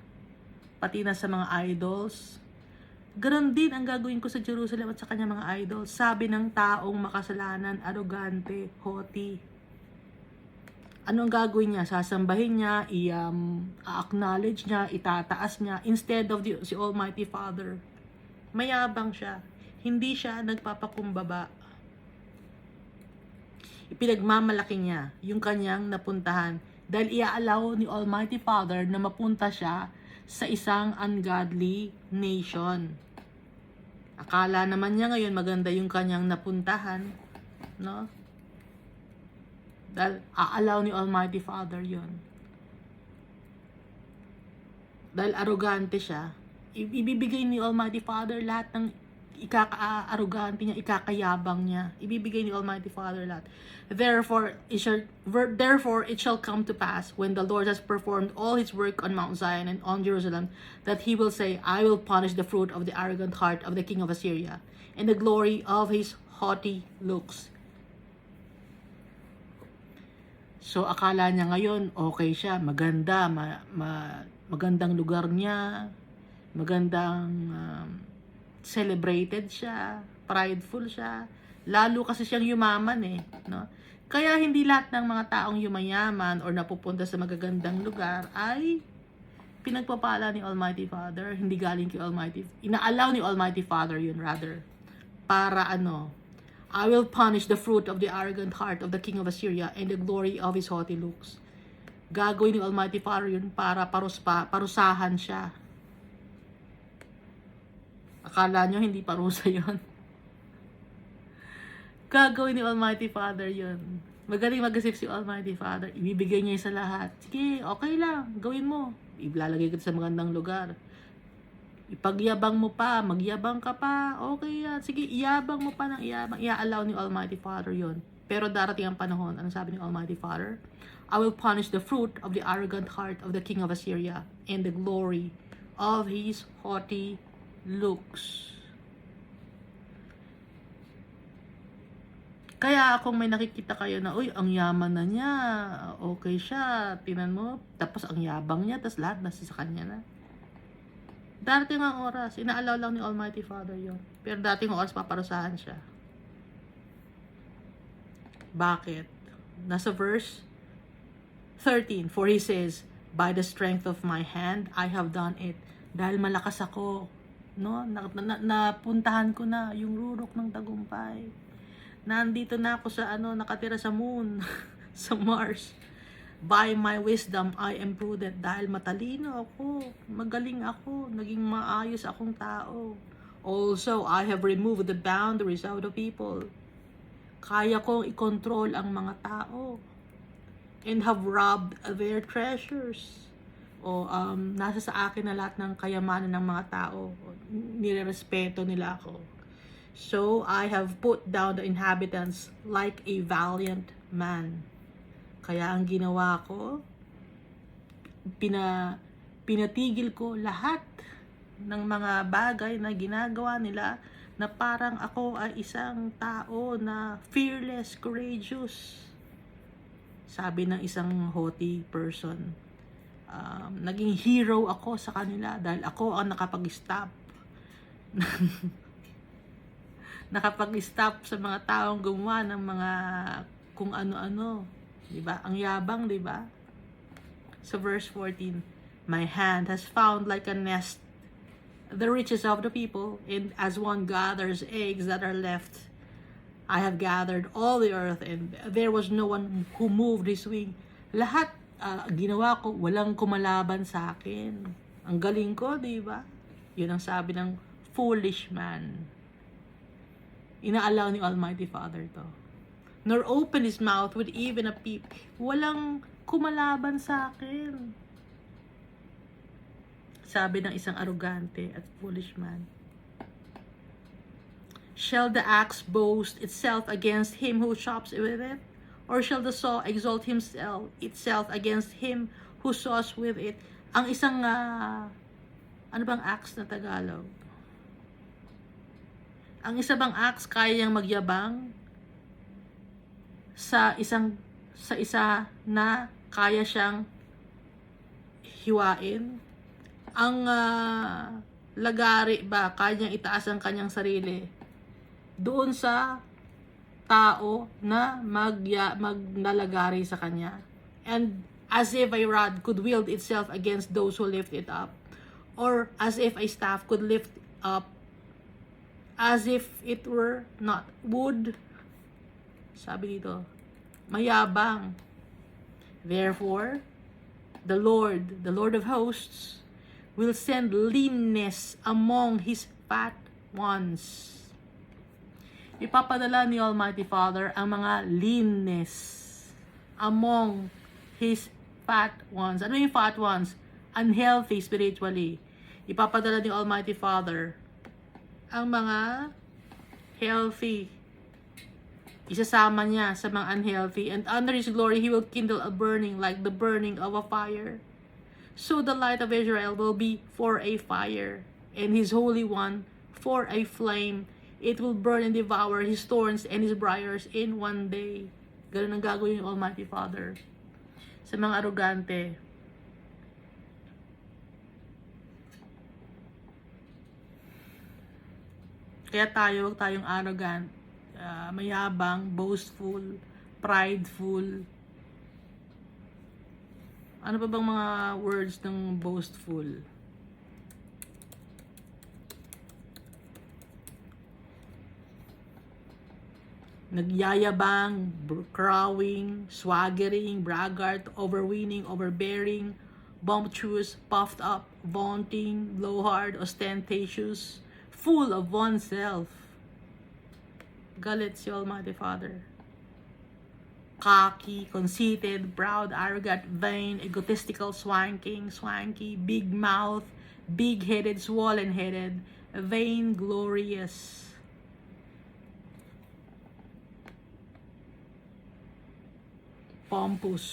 A: pati na sa mga idols, ganon din ang gagawin ko sa Jerusalem at sa kanya mga idols. Sabi ng taong makasalanan, arrogante, haughty. Ano ang gagawin niya? Sasambahin niya, i-acknowledge niya, itataas niya, instead of si Almighty Father. Mayabang siya. Hindi siya nagpapakumbaba. Ipinagmamalaki niya yung kanyang napuntahan dahil iaalaw ni Almighty Father na mapunta siya sa isang ungodly nation. Akala naman niya ngayon maganda yung kanyang napuntahan, no? Dahil aalaw ni Almighty Father yon. Dahil arrogante siya, ibibigay ni Almighty Father lahat ng ikaka-arrogante niya, ikakayabang niya. Ibibigay ni Almighty Father lahat. Therefore it shall come to pass when the Lord has performed all his work on Mount Zion and on Jerusalem, that he will say, I will punish the fruit of the arrogant heart of the king of Assyria, and the glory of his haughty looks. So, akala niya ngayon, okay siya, maganda, magandang lugar niya, magandang celebrated siya, prideful siya, lalo kasi siyang yumaman eh, no? Kaya hindi lahat ng mga taong yumayaman or napupunta sa magagandang lugar ay pinagpapala ni Almighty Father, hindi galing kay Almighty, inaalaw ni Almighty Father yun rather, para I will punish the fruit of the arrogant heart of the king of Assyria and the glory of his haughty looks. Gagawin ni Almighty Father yun para parusahan siya. Akala nyo hindi parusa yun. Gagawin ni Almighty Father yun. Magaling mag-isip si Almighty Father. Ibibigay niya sa lahat. Sige, okay lang. Gawin mo. Ilalagay kita sa magandang lugar. Ipagyabang mo pa. Magyabang ka pa. Okay yan. Sige, iyabang mo pa ng iyabang. Ia-allow ni Almighty Father yun. Pero darating ang panahon. Ano sabi ni Almighty Father? I will punish the fruit of the arrogant heart of the king of Assyria and the glory of his haughty looks. Kaya kung may nakikita kayo na, uy, ang yaman na niya, okay siya, tinan mo, tapos ang yabang niya, tapos lahat nasa sa kanya na. Darating ang oras, inaalaw lang ni Almighty Father yon. Pero dating oras, paparusahan siya. Bakit? Nasa verse 13, for he says, by the strength of my hand, I have done it. Dahil malakas ako, no? Napuntahan ko na yung rurok ng tagumpay. Nandito na ako sa nakatira sa moon, sa Mars. By my wisdom, I am prudent. Dahil matalino ako, magaling ako, naging maayos akong tao. Also, I have removed the boundaries of the people. Kaya kong i-control ang mga tao. And have robbed their treasures. Nasa sa akin na lahat ng kayamanan ng mga tao. Nirerespeto nila ako. So, I have put down the inhabitants like a valiant man. Kaya ang ginawa ko, pinatigil ko lahat ng mga bagay na ginagawa nila na parang ako ay isang tao na fearless, courageous. Sabi ng isang haughty person. Naging hero ako sa kanila dahil ako ang nakapag-stop. Nakapag-stop sa mga taong gumawa ng mga kung ano-ano. Diba? Ang yabang, diba? So verse 14, my hand has found like a nest the riches of the people, and as one gathers eggs that are left, I have gathered all the earth, and there was no one who moved his wing. Lahat ginawa ko, walang kumalaban sa akin. Ang galing ko, diba? Yun ang sabi ng foolish man. Inaalaw ni Almighty Father to. Nor open his mouth with even a peep. Walang kumalaban sa akin. Sabi ng isang arrogante at foolish man. Shall the axe boast itself against him who chops with it? Or shall the saw exalt itself against him who saws with it? Ang isang, ano bang axe na Tagalog? Ang isa bang axe kaya niyang magyabang sa isa na kaya siyang hiwain? Ang lagari ba kaya niyang itaas ang kanyang sarili doon sa tao na magnalagari sa kanya? And as if a rod could wield itself against those who lift it up, or as if a staff could lift up as if it were not wood. Sabi dito, mayabang. Therefore, the Lord of hosts, will send leanness among his fat ones. Ipapadala ni Almighty Father ang mga leanness among his fat ones. Ano yung fat ones? Unhealthy spiritually. Ipapadala ni Almighty Father ang mga healthy. Isasama niya sa mga unhealthy. And under his glory, he will kindle a burning like the burning of a fire. So the light of Israel will be for a fire, and his Holy One for a flame. It will burn and devour his thorns and his briars in one day. Ganun ang gagawin ng Almighty Father sa mga arrogante. Kaya huwag tayong arrogant, mayabang, boastful, prideful. Ano pa bang mga words ng boastful? Nagyayabang, crowing, swaggering, braggart, overweening, overbearing, bumptious, puffed up, vaunting, blowhard, ostentatious, full of oneself. Galit si Almighty Father. Cocky, conceited, proud, arrogant, vain, egotistical, swanky, big mouth, big-headed, swollen-headed, vain-glorious. Pompous.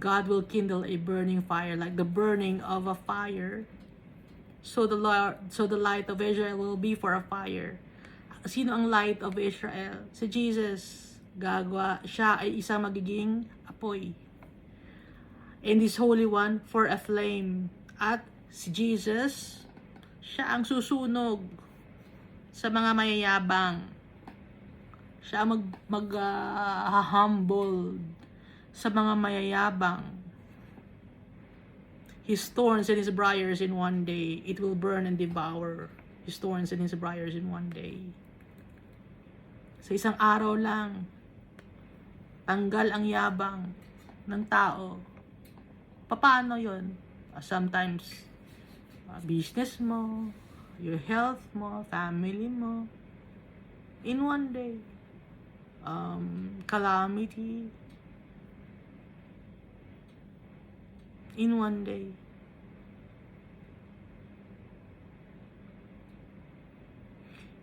A: God will kindle a burning fire like the burning of a fire. So the light of Israel will be for a fire. Sino ang light of Israel? Si Jesus. Siya ay isang magiging apoy. And his Holy One for a flame. At si Jesus, siya ang susunog sa mga mayayabang. Siya ang humble sa mga mayayabang. his thorns and his briars in one day. It will burn and devour his thorns and his briars in one day. Sa isang araw lang, tanggal ang yabang ng tao. Paano yun? Sometimes, business mo, your health mo, family mo, in one day. Calamity, in one day.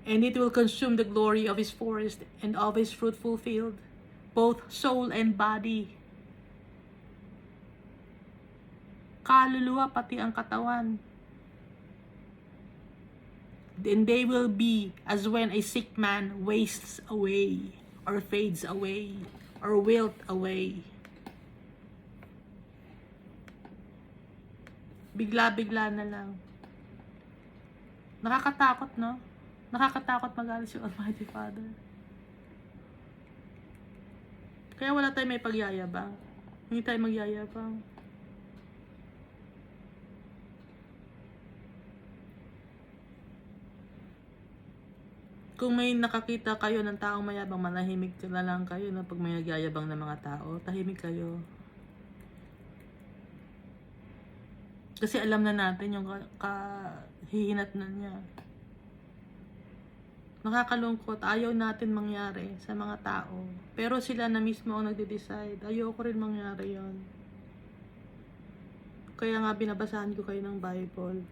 A: And it will consume the glory of his forest and of his fruitful field, both soul and body. Kaluluwa pati ang katawan. Then they will be as when a sick man wastes away, or fades away, or wilt away. Bigla-bigla na lang. Nakakatakot, no? Nakakatakot magalit si Almighty Father. Kaya wala tayong may pagyayabang. Hindi tayo magyayabang. Kung may nakakita kayo ng taong mayabang, manahimik na lang kayo, no? Pag may nagyayabang na mga tao, tahimik kayo. Kasi alam na natin yung kahihinat na niya. Nakakalungkot, ayaw natin mangyari sa mga tao. Pero sila na mismo ang nagde-decide. Ayoko rin mangyari yon. Kaya nga binabasahan ko kayo ng Bible.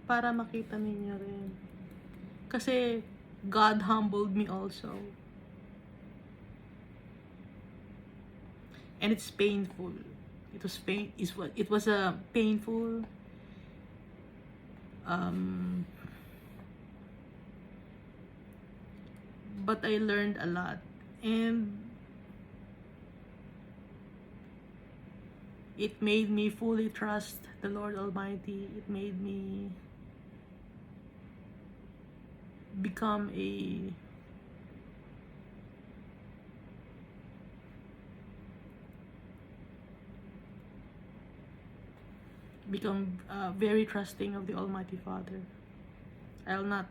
A: Para makita ninyo rin. Kasi God humbled me also. And it's painful. It was a painful but I learned a lot, and it made me fully trust the Lord Almighty. It made me become very trusting of the Almighty Father. I'll not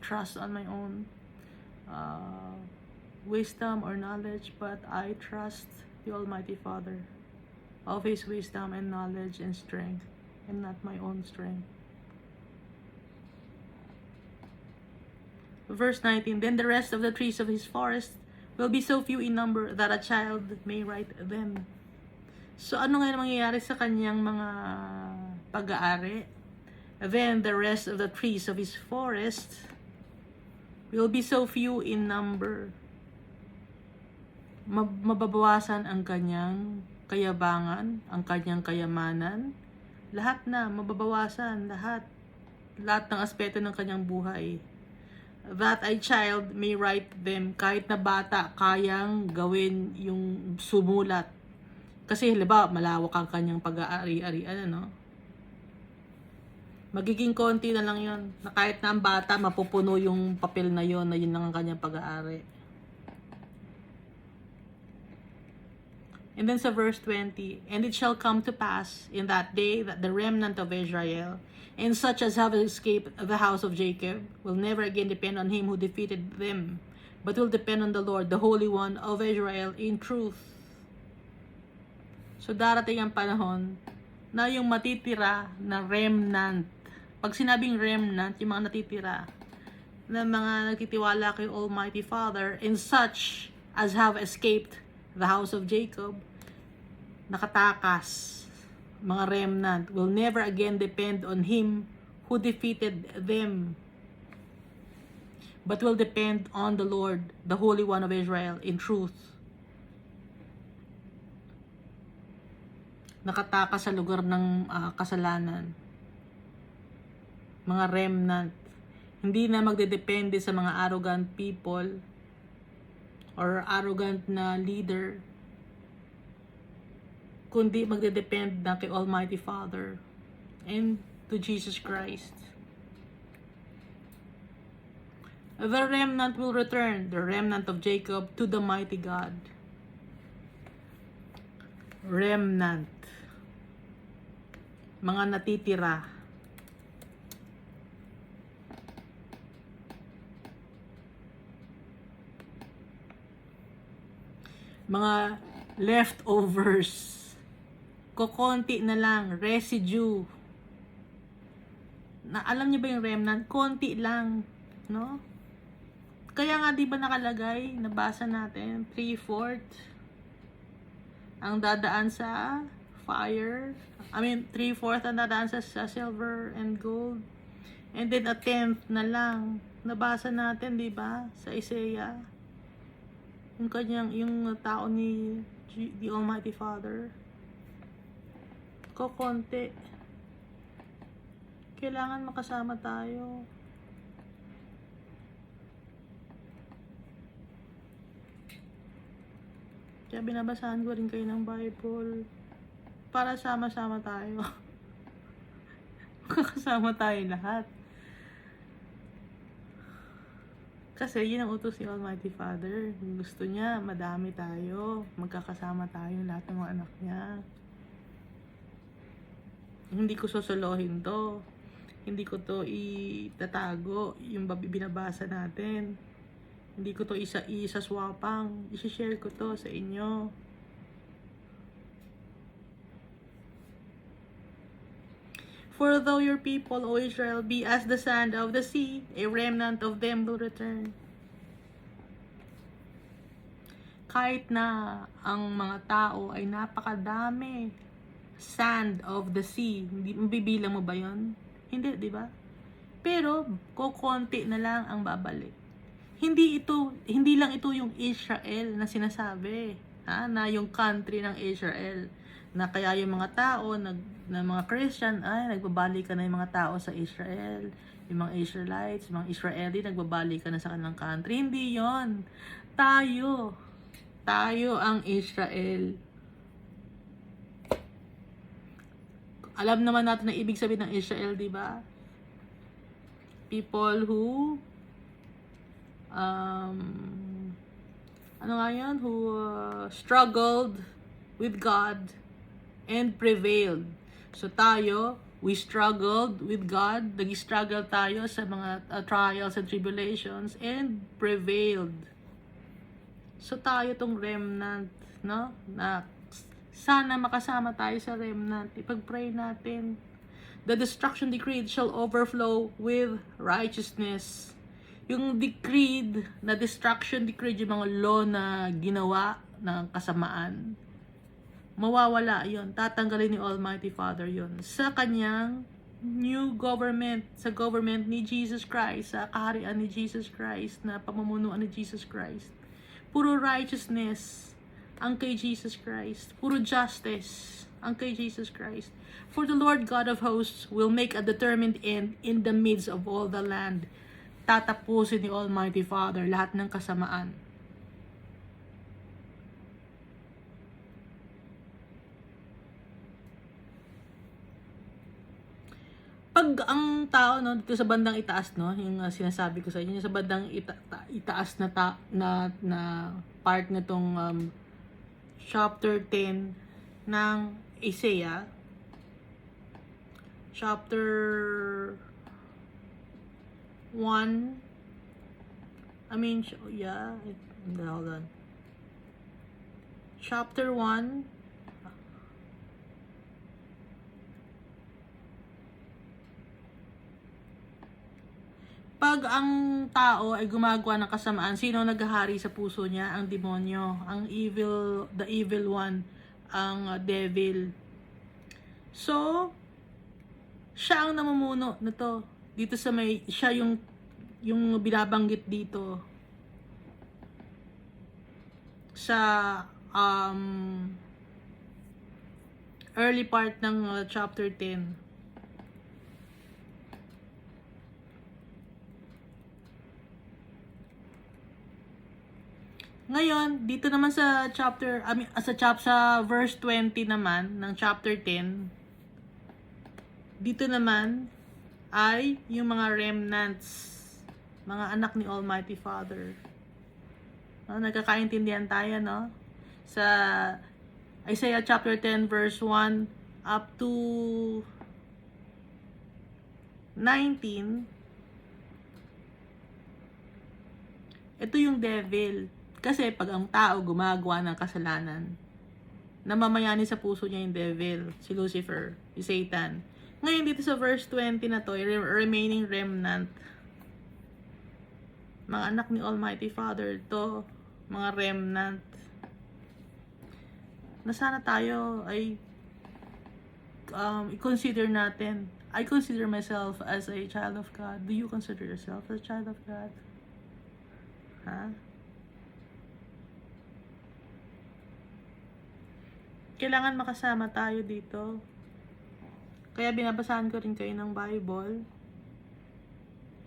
A: trust on my own wisdom or knowledge, but I trust the Almighty Father of His wisdom and knowledge and strength, and not my own strength. Verse 19, then the rest of the trees of his forest will be so few in number that a child may write them. So ano nga mangyayari sa kanyang mga pag-aari? Then the rest of the trees of his forest will be so few in number. Mababawasan ang kanyang kayabangan, ang kanyang kayamanan. Lahat na, mababawasan, lahat ng aspeto ng kanyang buhay. That a child may write them, kahit na bata, kayang gawin yung sumulat. Kasi halimbawa, malawak ang kanyang pag-aari-arian, ano? Magiging konti na lang yon, na kahit na ang bata, mapupuno yung papel na yon, na yun lang ang kanyang pag-aari. And then sa verse 20, and it shall come to pass in that day that the remnant of Israel, and such as have escaped the house of Jacob, will never again depend on him who defeated them, but will depend on the Lord, the Holy One of Israel, in truth. So darating ang panahon na yung matitira na remnant. Pag sinabing remnant, yung mga natitira na mga nagtitiwala kay Almighty Father, and such as have escaped the house of Jacob, nakatakas, mga remnant, will never again depend on him who defeated them, but will depend on the Lord, the Holy One of Israel, in truth. Nakatakas sa lugar ng kasalanan. Mga remnant. Hindi na magdedepende sa mga arrogant people or arrogant na leader, kundi magdedepend na kay Almighty Father and to Jesus Christ. The remnant will return, the remnant of Jacob, to the mighty God. Remnant. mga natitira. Mga leftovers. Kokonti na lang, residue. Na alam niyo ba yung remnant? Konti lang, no? Kaya nga 'di ba nakalagay, nabasa natin, 3/4 ang dadaan sa fire. 3/4 ang dadaan sa silver and gold. And then 1/10 na lang. Nabasa natin, 'di ba? Sa Isaiah. Yung tao ni the Almighty Father. Kokonti. Kailangan makasama tayo. Kaya binabasahan ko rin kayo ng Bible. Para sama-sama tayo. Makakasama tayo lahat. Kasi yun ang utos ni Almighty Father. Gusto niya, madami tayo. Magkakasama tayo lahat ng mga anak niya. Hindi ko sosolohin to. Hindi ko to itatago, yung binabasa natin. Hindi ko to isa-swapang. I-share ko to sa inyo. For though your people, O Israel, be as the sand of the sea, a remnant of them will return. Kahit na ang mga tao ay napakadami, sand of the sea. Hindi mabibilang mo ba 'yon? Hindi, 'di ba? Pero kokonti na lang ang babalik. Hindi lang ito yung Israel na sinasabi, na yung country ng Israel, na kaya yung mga tao na mga Christian ay nagbabalik na yung mga tao sa Israel, yung mga Israelites, mga Israeli nagbabalik na sa kanilang country. Hindi 'yon. Tayo ang Israel. Alam naman natin na ibig sabihin ng Israel, di ba? People who who struggled with God and prevailed. So tayo, we struggled with God, nag-struggle tayo sa mga trials and tribulations and prevailed. So tayo tong remnant, no? Na sana makasama tayo sa remnant. Ipag-pray natin. The destruction decreed shall overflow with righteousness. Yung decreed na destruction decreed, yung mga law na ginawa ng kasamaan, mawawala yon. Tatanggalin ni Almighty Father yon sa kanyang new government, sa government ni Jesus Christ, sa kaharian ni Jesus Christ, na pamumunuan ni Jesus Christ. Puro righteousness ang kay Jesus Christ. Puro justice ang kay Jesus Christ. For the Lord God of hosts will make a determined end in the midst of all the land. Tatapusin ni Almighty Father lahat ng kasamaan. Pag ang tao, no, dito sa bandang itaas, no, yung sinasabi ko sa inyo, sa bandang itaas na part nitong chapter 10 ng Isaiah, chapter 1, hold on. Chapter 1, pag ang tao ay gumagawa ng kasamaan, sino naghahari sa puso niya? Ang demonyo, the evil one, ang devil. So, siya ang namumuno nito. Dito sa siya yung binabanggit dito sa early part ng chapter 10. Ngayon, dito naman sa sa verse 20 naman ng chapter 10, dito naman ay yung mga remnants, mga anak ni Almighty Father. Nagkakaintindihan tayo, no? Sa Isaiah chapter 10 verse 1 up to 19, ito yung devil. Kasi pag ang tao gumagawa ng kasalanan, namamayani sa puso niya yung devil, si Lucifer, si Satan. Ngayon dito sa verse 20 na to, remaining remnant, mga anak ni Almighty Father to, mga remnant, na sana tayo ay i-consider natin. I consider myself as a child of God. Do you consider yourself as a child of God? Ha? Kailangan makasama tayo dito. Kaya binabasahan ko rin kayo ng Bible.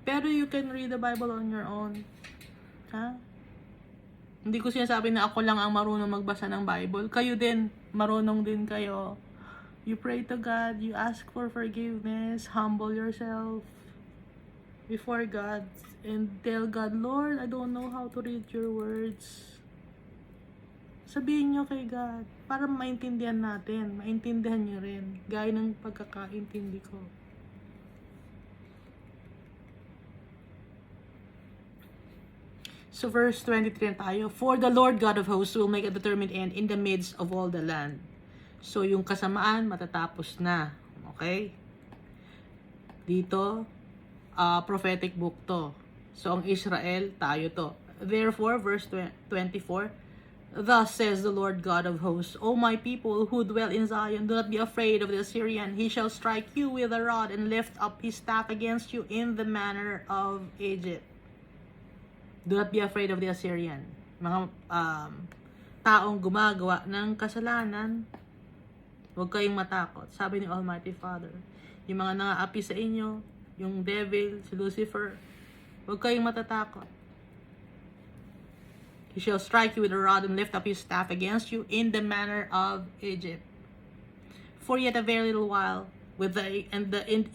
A: Pero you can read the Bible on your own. Ha? Hindi ko sinasabi na ako lang ang marunong magbasa ng Bible. Kayo din, marunong din kayo. You pray to God, you ask for forgiveness, humble yourself before God, and tell God, Lord, I don't know how to read your words. Sabihin nyo kay God, para maintindihan natin, maintindihan nyo rin, gaya ng pagkakaintindi ko. So verse 23 tayo, for the Lord God of hosts will make a determined end in the midst of all the land. So yung kasamaan matatapos na. Okay? Dito, prophetic book to. So ang Israel, tayo to. Therefore, verse 24, thus says the Lord God of hosts, O my people who dwell in Zion, do not be afraid of the Assyrian. He shall strike you with a rod and lift up his staff against you in the manner of Egypt. Do not be afraid of the Assyrian. Mga taong gumagawa ng kasalanan, huwag kayong matakot. Sabi ni Almighty Father, yung mga nangaapi sa inyo, yung devil, si Lucifer, huwag kayong matatakot. He shall strike you with a rod and lift up his staff against you in the manner of Egypt. For yet a very little while, the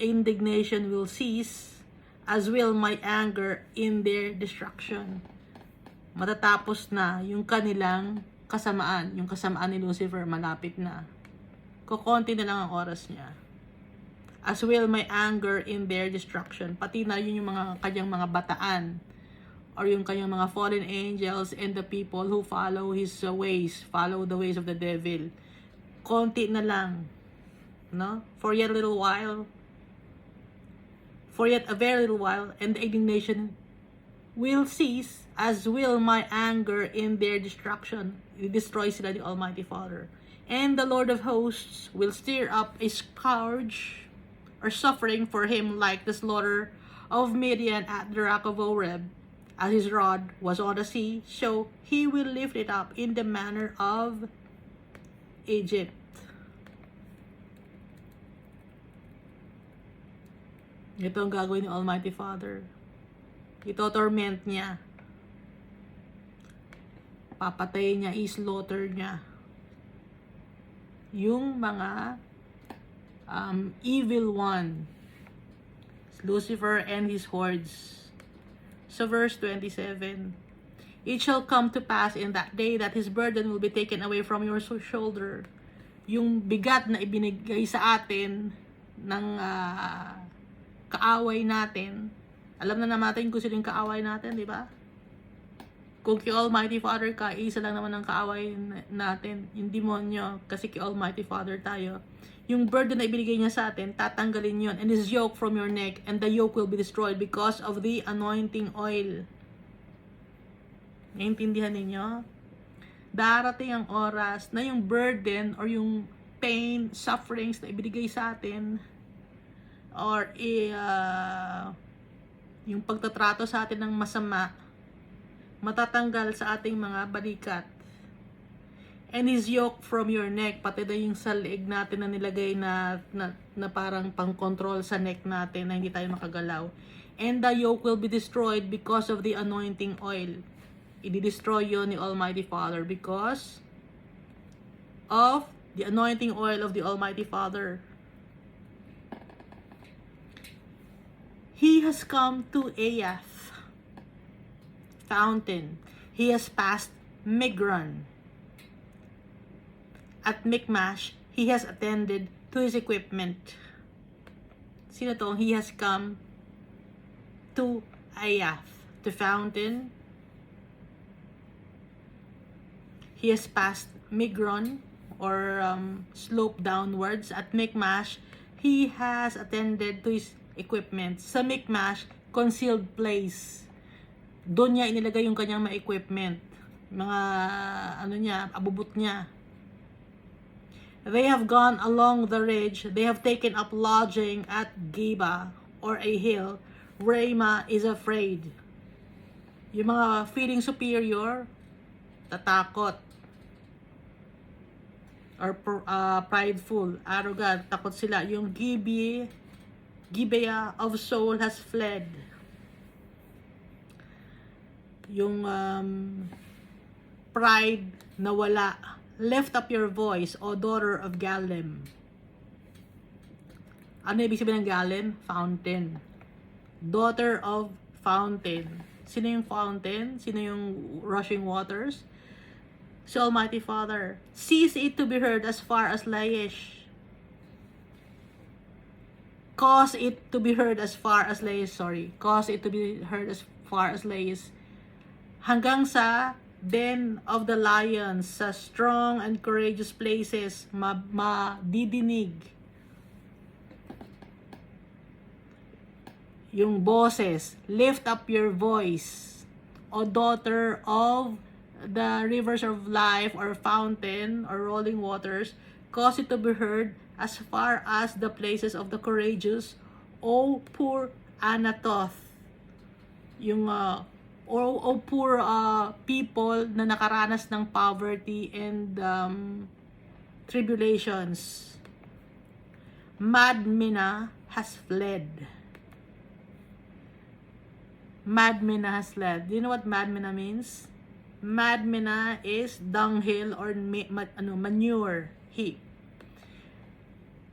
A: indignation will cease, as will my anger in their destruction. Matatapos na yung kanilang kasamaan. Yung kasamaan ni Lucifer, malapit na. Kukonti na lang ang oras niya. As will my anger in their destruction. Pati na yun yung mga kanyang mga bataan, or yung kanyang mga fallen angels and the people who follow his ways, follow the ways of the devil. Konti na lang. No? For yet a very little while, and the indignation will cease, as will my anger in their destruction. I-destroy sila ni Almighty Father. And the Lord of hosts will stir up a scourge or suffering for him like the slaughter of Midian at the rock of Oreb, as his rod was on the sea, so he will lift it up in the manner of Egypt. Ito ang gagawin ni Almighty Father. Ito torment niya. Papatayin niya, i-slaughter niya yung mga evil one, Lucifer and his hordes. So verse 27, it shall come to pass in that day that his burden will be taken away from your shoulder. Yung bigat na ibinigay sa atin ng kaaway natin. Alam na natin kung sino yung kaaway natin, di ba? Kung kay Almighty Father ka, isa lang naman ang kaaway natin, yung demonyo, kasi kay Almighty Father tayo. Yung burden na ibinigay niya sa atin, tatanggalin yon, and his yoke from your neck, and the yoke will be destroyed because of the anointing oil. Naintindihan ninyo? Darating ang oras na yung burden or yung pain, sufferings na ibinigay sa atin, or yung pagtatrato sa atin ng masama, matatanggal sa ating mga balikat. And his yoke from your neck, pati na yung sa leeg natin na nilagay na parang pang-control sa neck natin na hindi tayo makagalaw. And the yoke will be destroyed because of the anointing oil. I-destroy yun ni Almighty Father because of the anointing oil of the Almighty Father. He has come to Aiath fountain. He has passed Migron. At Michmash, he has attended to his equipment. Sino to? He has come to Aiath, the fountain. He has passed Migron, or slope downwards. At Michmash, he has attended to his equipment. Sa Michmash, concealed place. Doon niya inilagay yung kanyang mga equipment. Mga, abubot niya. They have gone along the ridge. They have taken up lodging at Geba, or a hill. Ramah is afraid. Yung mga feeling superior, tatakot. Or prideful, arrogant, takot sila. Yung Gibeah of Saul has fled. Yung pride na wala. Lift up your voice, O daughter of Galim. Ano ibig sabihin ng Galim? Fountain. Daughter of fountain. Sino yung fountain? Sino yung rushing waters? Si Almighty Father. Cease it to be heard as far as Laish. Cause it to be heard as far as Laish. Cause it to be heard as far as Laish. Hanggang sa den of the lions, sa strong and courageous places, madidinig yung boses. Lift up your voice, O daughter of the rivers of life, or fountain, or rolling waters. Cause it to be heard as far as the places of the courageous, O poor Anathoth. Yung o poor people na nakaranas ng poverty and tribulations. Madmenah has fled. Madmenah has fled. Do you know what Madmenah means? Madmenah is dunghill, or manure heap.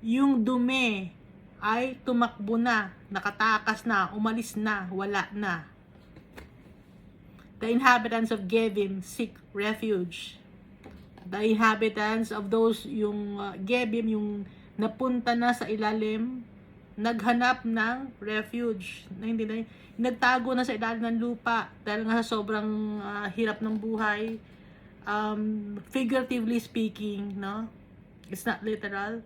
A: Yung dumi ay tumakbo na, nakatakas na, umalis na, wala na. The inhabitants of Gebim seek refuge. The inhabitants of those, yung Gebim, yung napunta na sa ilalim, naghanap ng refuge. Nagtago na sa ilalim ng lupa dahil nga sa sobrang hirap ng buhay. Figuratively speaking, no? It's not literal.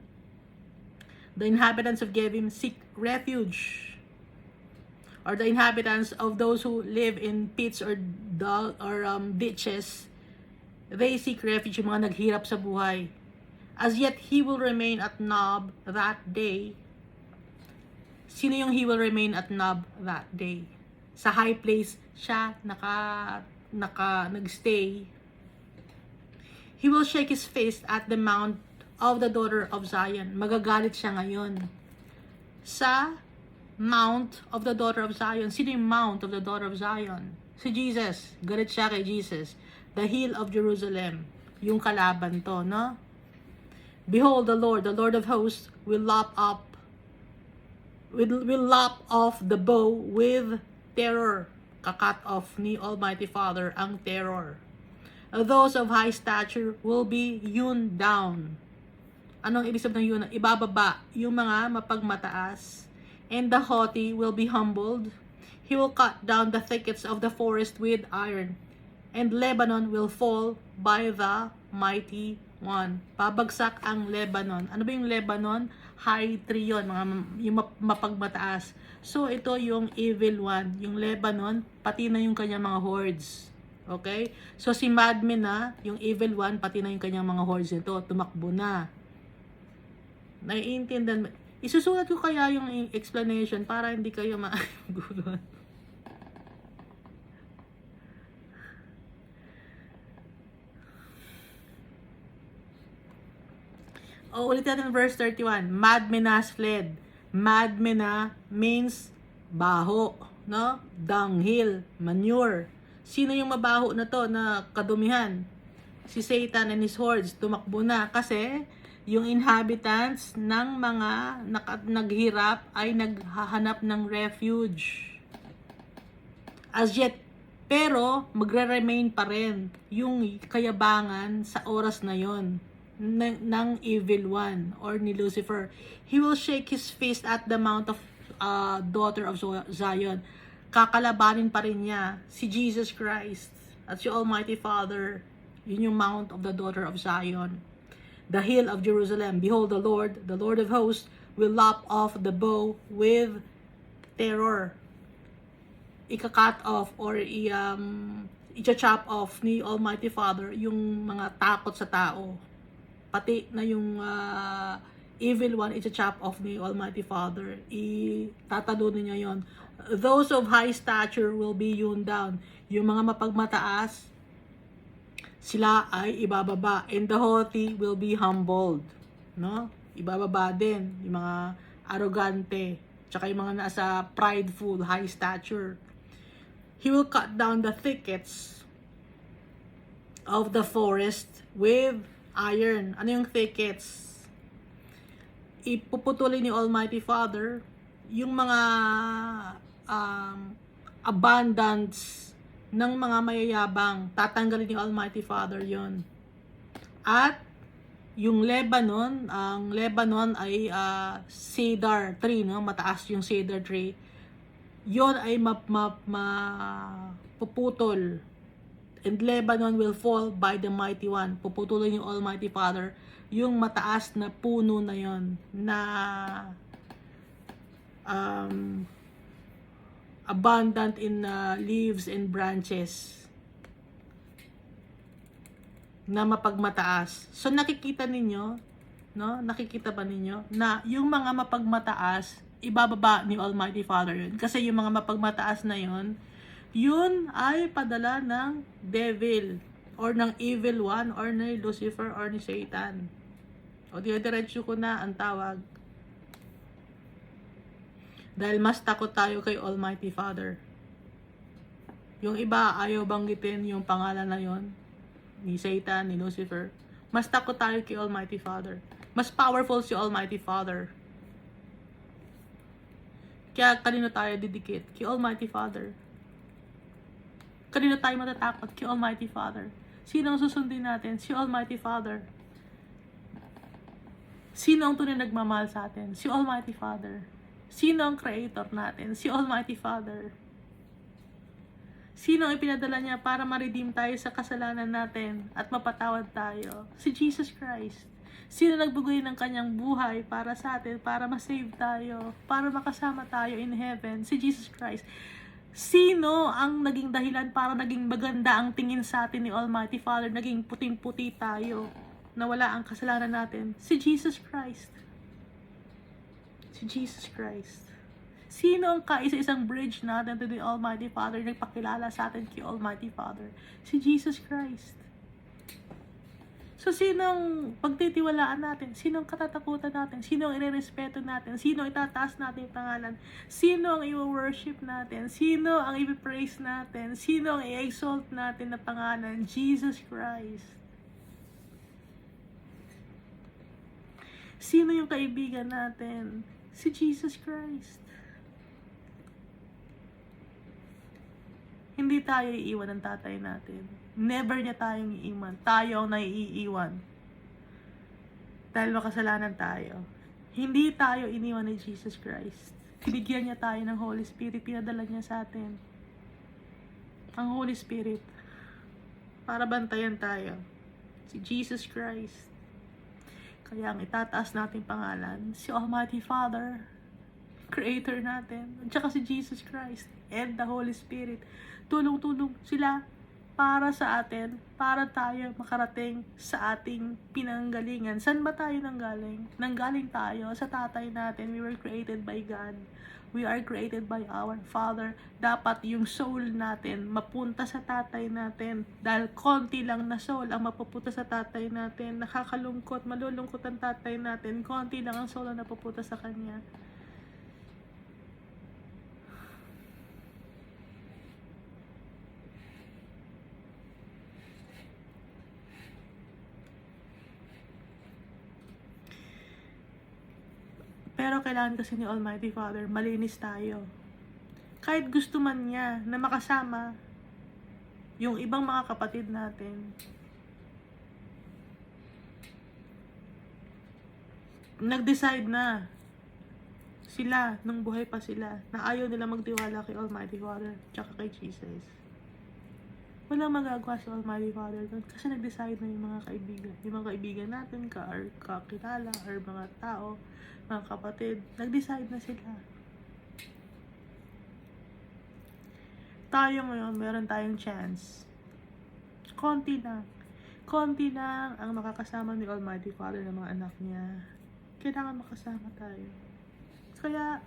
A: The inhabitants of Gebim seek refuge. Or the inhabitants of those who live in pits or ditches, they seek refuge, yung mga naghirap sa buhay. As yet, he will remain at Nob that day. Sino yung he will remain at Nob that day? Sa high place siya nagstay. He will shake his fist at the mount of the daughter of Zion. Magagalit siya ngayon. Sa Mount of the daughter of Zion. Sino yung Mount of the daughter of Zion? Si Jesus. Galit siya kay Jesus. The hill of Jerusalem. Yung kalaban to, no? Behold, the Lord of hosts, will lop off the bow with terror. Kakat off ni Almighty Father ang terror. Those of high stature will be hewn down. Anong ibig sabihin ng hewn? Ibababa yung mga mapagmataas. And the haughty will be humbled. He will cut down the thickets of the forest with iron. And Lebanon will fall by the mighty one. Pabagsak ang Lebanon. Ano ba yung Lebanon? High tree yun, yung mapagmataas. So, ito yung evil one. Yung Lebanon, pati na yung kanyang mga hordes. Okay? So, si Madmenah, yung evil one, pati na yung kanyang mga hordes nito. Tumakbo na. Naiintindihan. Isusulat ko kaya yung explanation para hindi kayo magugulan. Ulit natin verse 31. Madmenah has fled. Madmenah means baho, no? Dunghill, manure. Sino yung mabaho na to na kadumihan? Si Satan and his hordes. Tumakbo na kasi yung inhabitants ng mga naghirap ay naghahanap ng refuge. As yet, pero magre-remain pa rin yung kayabangan sa oras na yon. ng evil one or ni Lucifer. He will shake his fist at the mount of daughter of Zion. Kakalabanin pa rin niya si Jesus Christ at si Almighty Father. Yun yung mount of the daughter of Zion. The hill of Jerusalem. Behold, the Lord of hosts, will lop off the bow with terror. Ika-cut off or i-chop off ni Almighty Father yung mga takot sa tao. Pati na yung evil one, i-chop off ni Almighty Father. Itatalunin niya yon. Those of high stature will be hewn down. Yung mga mapagmataas, sila ay ibababa. And the haughty will be humbled. No? Ibababa din. Yung mga arrogante. Tsaka yung mga nasa prideful, high stature. He will cut down the thickets of the forest with iron. Ano yung thickets? Ipuputulin ni Almighty Father yung mga abundance ng mga mayayabang. Tatanggalin ni Almighty Father yon. At yung Lebanon, ang Lebanon ay cedar tree, no? Mataas yung cedar tree. Yon ay puputol. And Lebanon will fall by the mighty one. Puputulin yung Almighty Father yung mataas na puno na yon na abundant in leaves and branches na mapagmataas. So nakikita ninyo, no? Nakikita ba ninyo na yung mga mapagmataas ibababa ni Almighty Father yun. Kasi yung mga mapagmataas na yun, yun ay padala ng devil or ng evil one or ni Lucifer or ni Satan. O diretso ko na ang tawag. Dahil mas takot tayo kay Almighty Father. Yung iba ayaw banggitin yung pangalan na yon ni Satan, ni Lucifer. Mas takot tayo kay Almighty Father. Mas powerful si Almighty Father. Kaya kanino tayo didikit? Kay Almighty Father. Kanino tayo matatakot? Kay Almighty Father. Sino ang susundin natin? Si Almighty Father. Sino ang tunay nagmamahal sa atin? Si Almighty Father. Sino ang creator natin? Si Almighty Father. Sino ang ipinadala niya para ma-redeem tayo sa kasalanan natin at mapatawad tayo? Si Jesus Christ. Sino nagbigay ng kanyang buhay para sa atin, para ma-save tayo, para makasama tayo in heaven? Si Jesus Christ. Sino ang naging dahilan para naging maganda ang tingin sa atin ni Almighty Father, naging puting-puti tayo, na wala ang kasalanan natin? Si Jesus Christ. Si Jesus Christ. Sino ang kaisa-isang bridge natin to the Almighty Father, nagpakilala sa atin kay Almighty Father? Si Jesus Christ. So, sino ang pagtitiwalaan natin? Sino ang katatakutan natin? Sino ang irerespeto natin? Sino ang itataas natin yung pangalan? Sino ang i-worship natin? Sino ang i-praise natin? Sino ang i-exalt natin na pangalan? Jesus Christ. Sino yung kaibigan natin? Si Jesus Christ. Hindi tayo iiwan ng tatay natin. Never niya tayong iiwan. Tayo ang naiiwan. Dahil makasalanan tayo. Hindi tayo iniwan ni Jesus Christ. Binigyan niya tayo ng Holy Spirit. Pinadala niya sa atin. Ang Holy Spirit. Para bantayan tayo. Si Jesus Christ. Kaya ang itataas natin pangalan, si Almighty Father, Creator natin, at saka si Jesus Christ, and the Holy Spirit. Tulong-tulong sila para sa atin, para tayo makarating sa ating pinanggalingan. Saan ba tayo nanggaling? Nanggaling tayo sa tatay natin. We were created by God. We are created by our Father. Dapat yung soul natin mapunta sa tatay natin. Dahil konti lang na soul ang mapupunta sa tatay natin. Nakakalungkot, malulungkot ang tatay natin. Konti lang ang soul ang napupunta sa kanya. Pero kailangan kasi ni Almighty Father, malinis tayo. Kahit gusto man niya na makasama yung ibang mga kapatid natin, nag-decide na sila, nung buhay pa sila, na ayaw nila magtiwala kay Almighty Father, tsaka kay Jesus. Walang magagawa si Almighty Father doon kasi nag-decide na yung mga kaibigan. Yung mga kaibigan natin, or kakilala, or mga tao, mga kapatid, nag-decide na sila. Tayo ngayon, meron tayong chance. Konti lang ang makakasama ni Almighty Father ng mga anak niya. Kailangan makasama tayo. Kaya,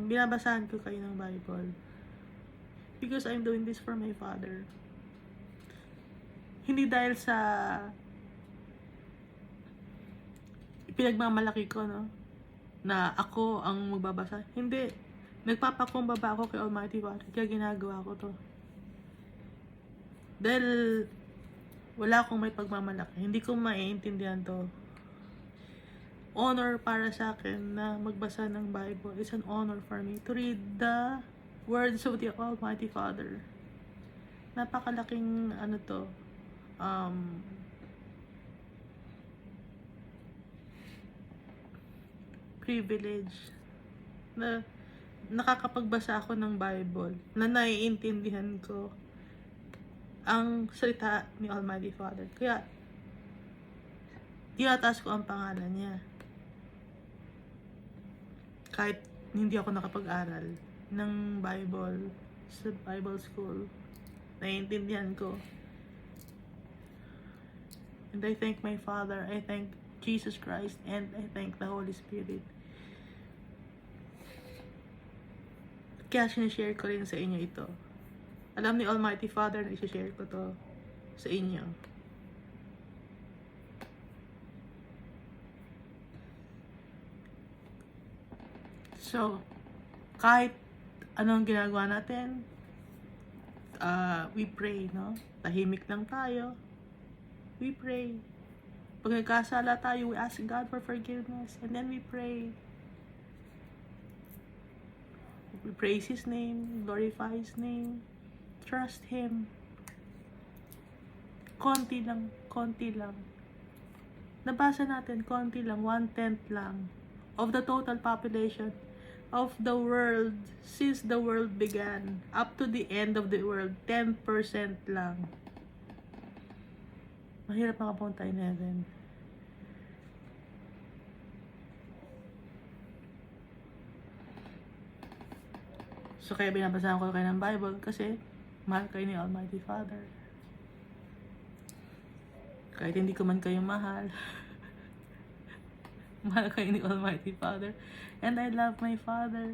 A: binabasahan ko kayo ng Bible. Because I'm doing this for my Father. Hindi dahil sa pinagmamalaki ko, no? Na ako ang magbabasa. Hindi. Nagpapakumbaba ako kay Almighty Father. Kaya ginagawa ko to. Dahil wala akong may pagmamalaki. Hindi ko maiintindihan to. Honor para sa akin na magbasa ng Bible. It's an honor for me to read the words of the Almighty Father. Napakalaking privilege na nakakapagbasa ako ng Bible na naiintindihan ko ang salita ni Almighty Father. Kaya tinataas ko ang pangalan niya. Kahit hindi ako nakapag-aral ng Bible sa Bible school, naiintindihan ko. And I thank my Father, I thank Jesus Christ, and I thank the Holy Spirit. Kaya sinishare ko rin sa inyo ito. Alam ni Almighty Father na isishare ko to sa inyo. So, kahit anong ginagawa natin, we pray, no? Tahimik lang tayo. We pray. Pag nagkasala tayo, we ask God for forgiveness. And then we pray. We praise His name, glorify His name, trust Him. Konti lang. Nabasa natin, konti lang, 1/10 lang of the total population of the world since the world began up to the end of the world. 10% lang. Mahirap makapunta in heaven. So kaya binabasahan ko kayo ng Bible kasi mahal kayo ni Almighty Father. Kahit hindi ko man kayo mahal, mahal kayo ni Almighty Father. And I love my Father.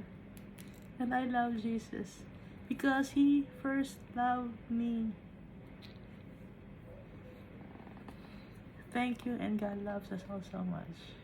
A: And I love Jesus. Because He first loved me. Thank you, and God loves us all so much.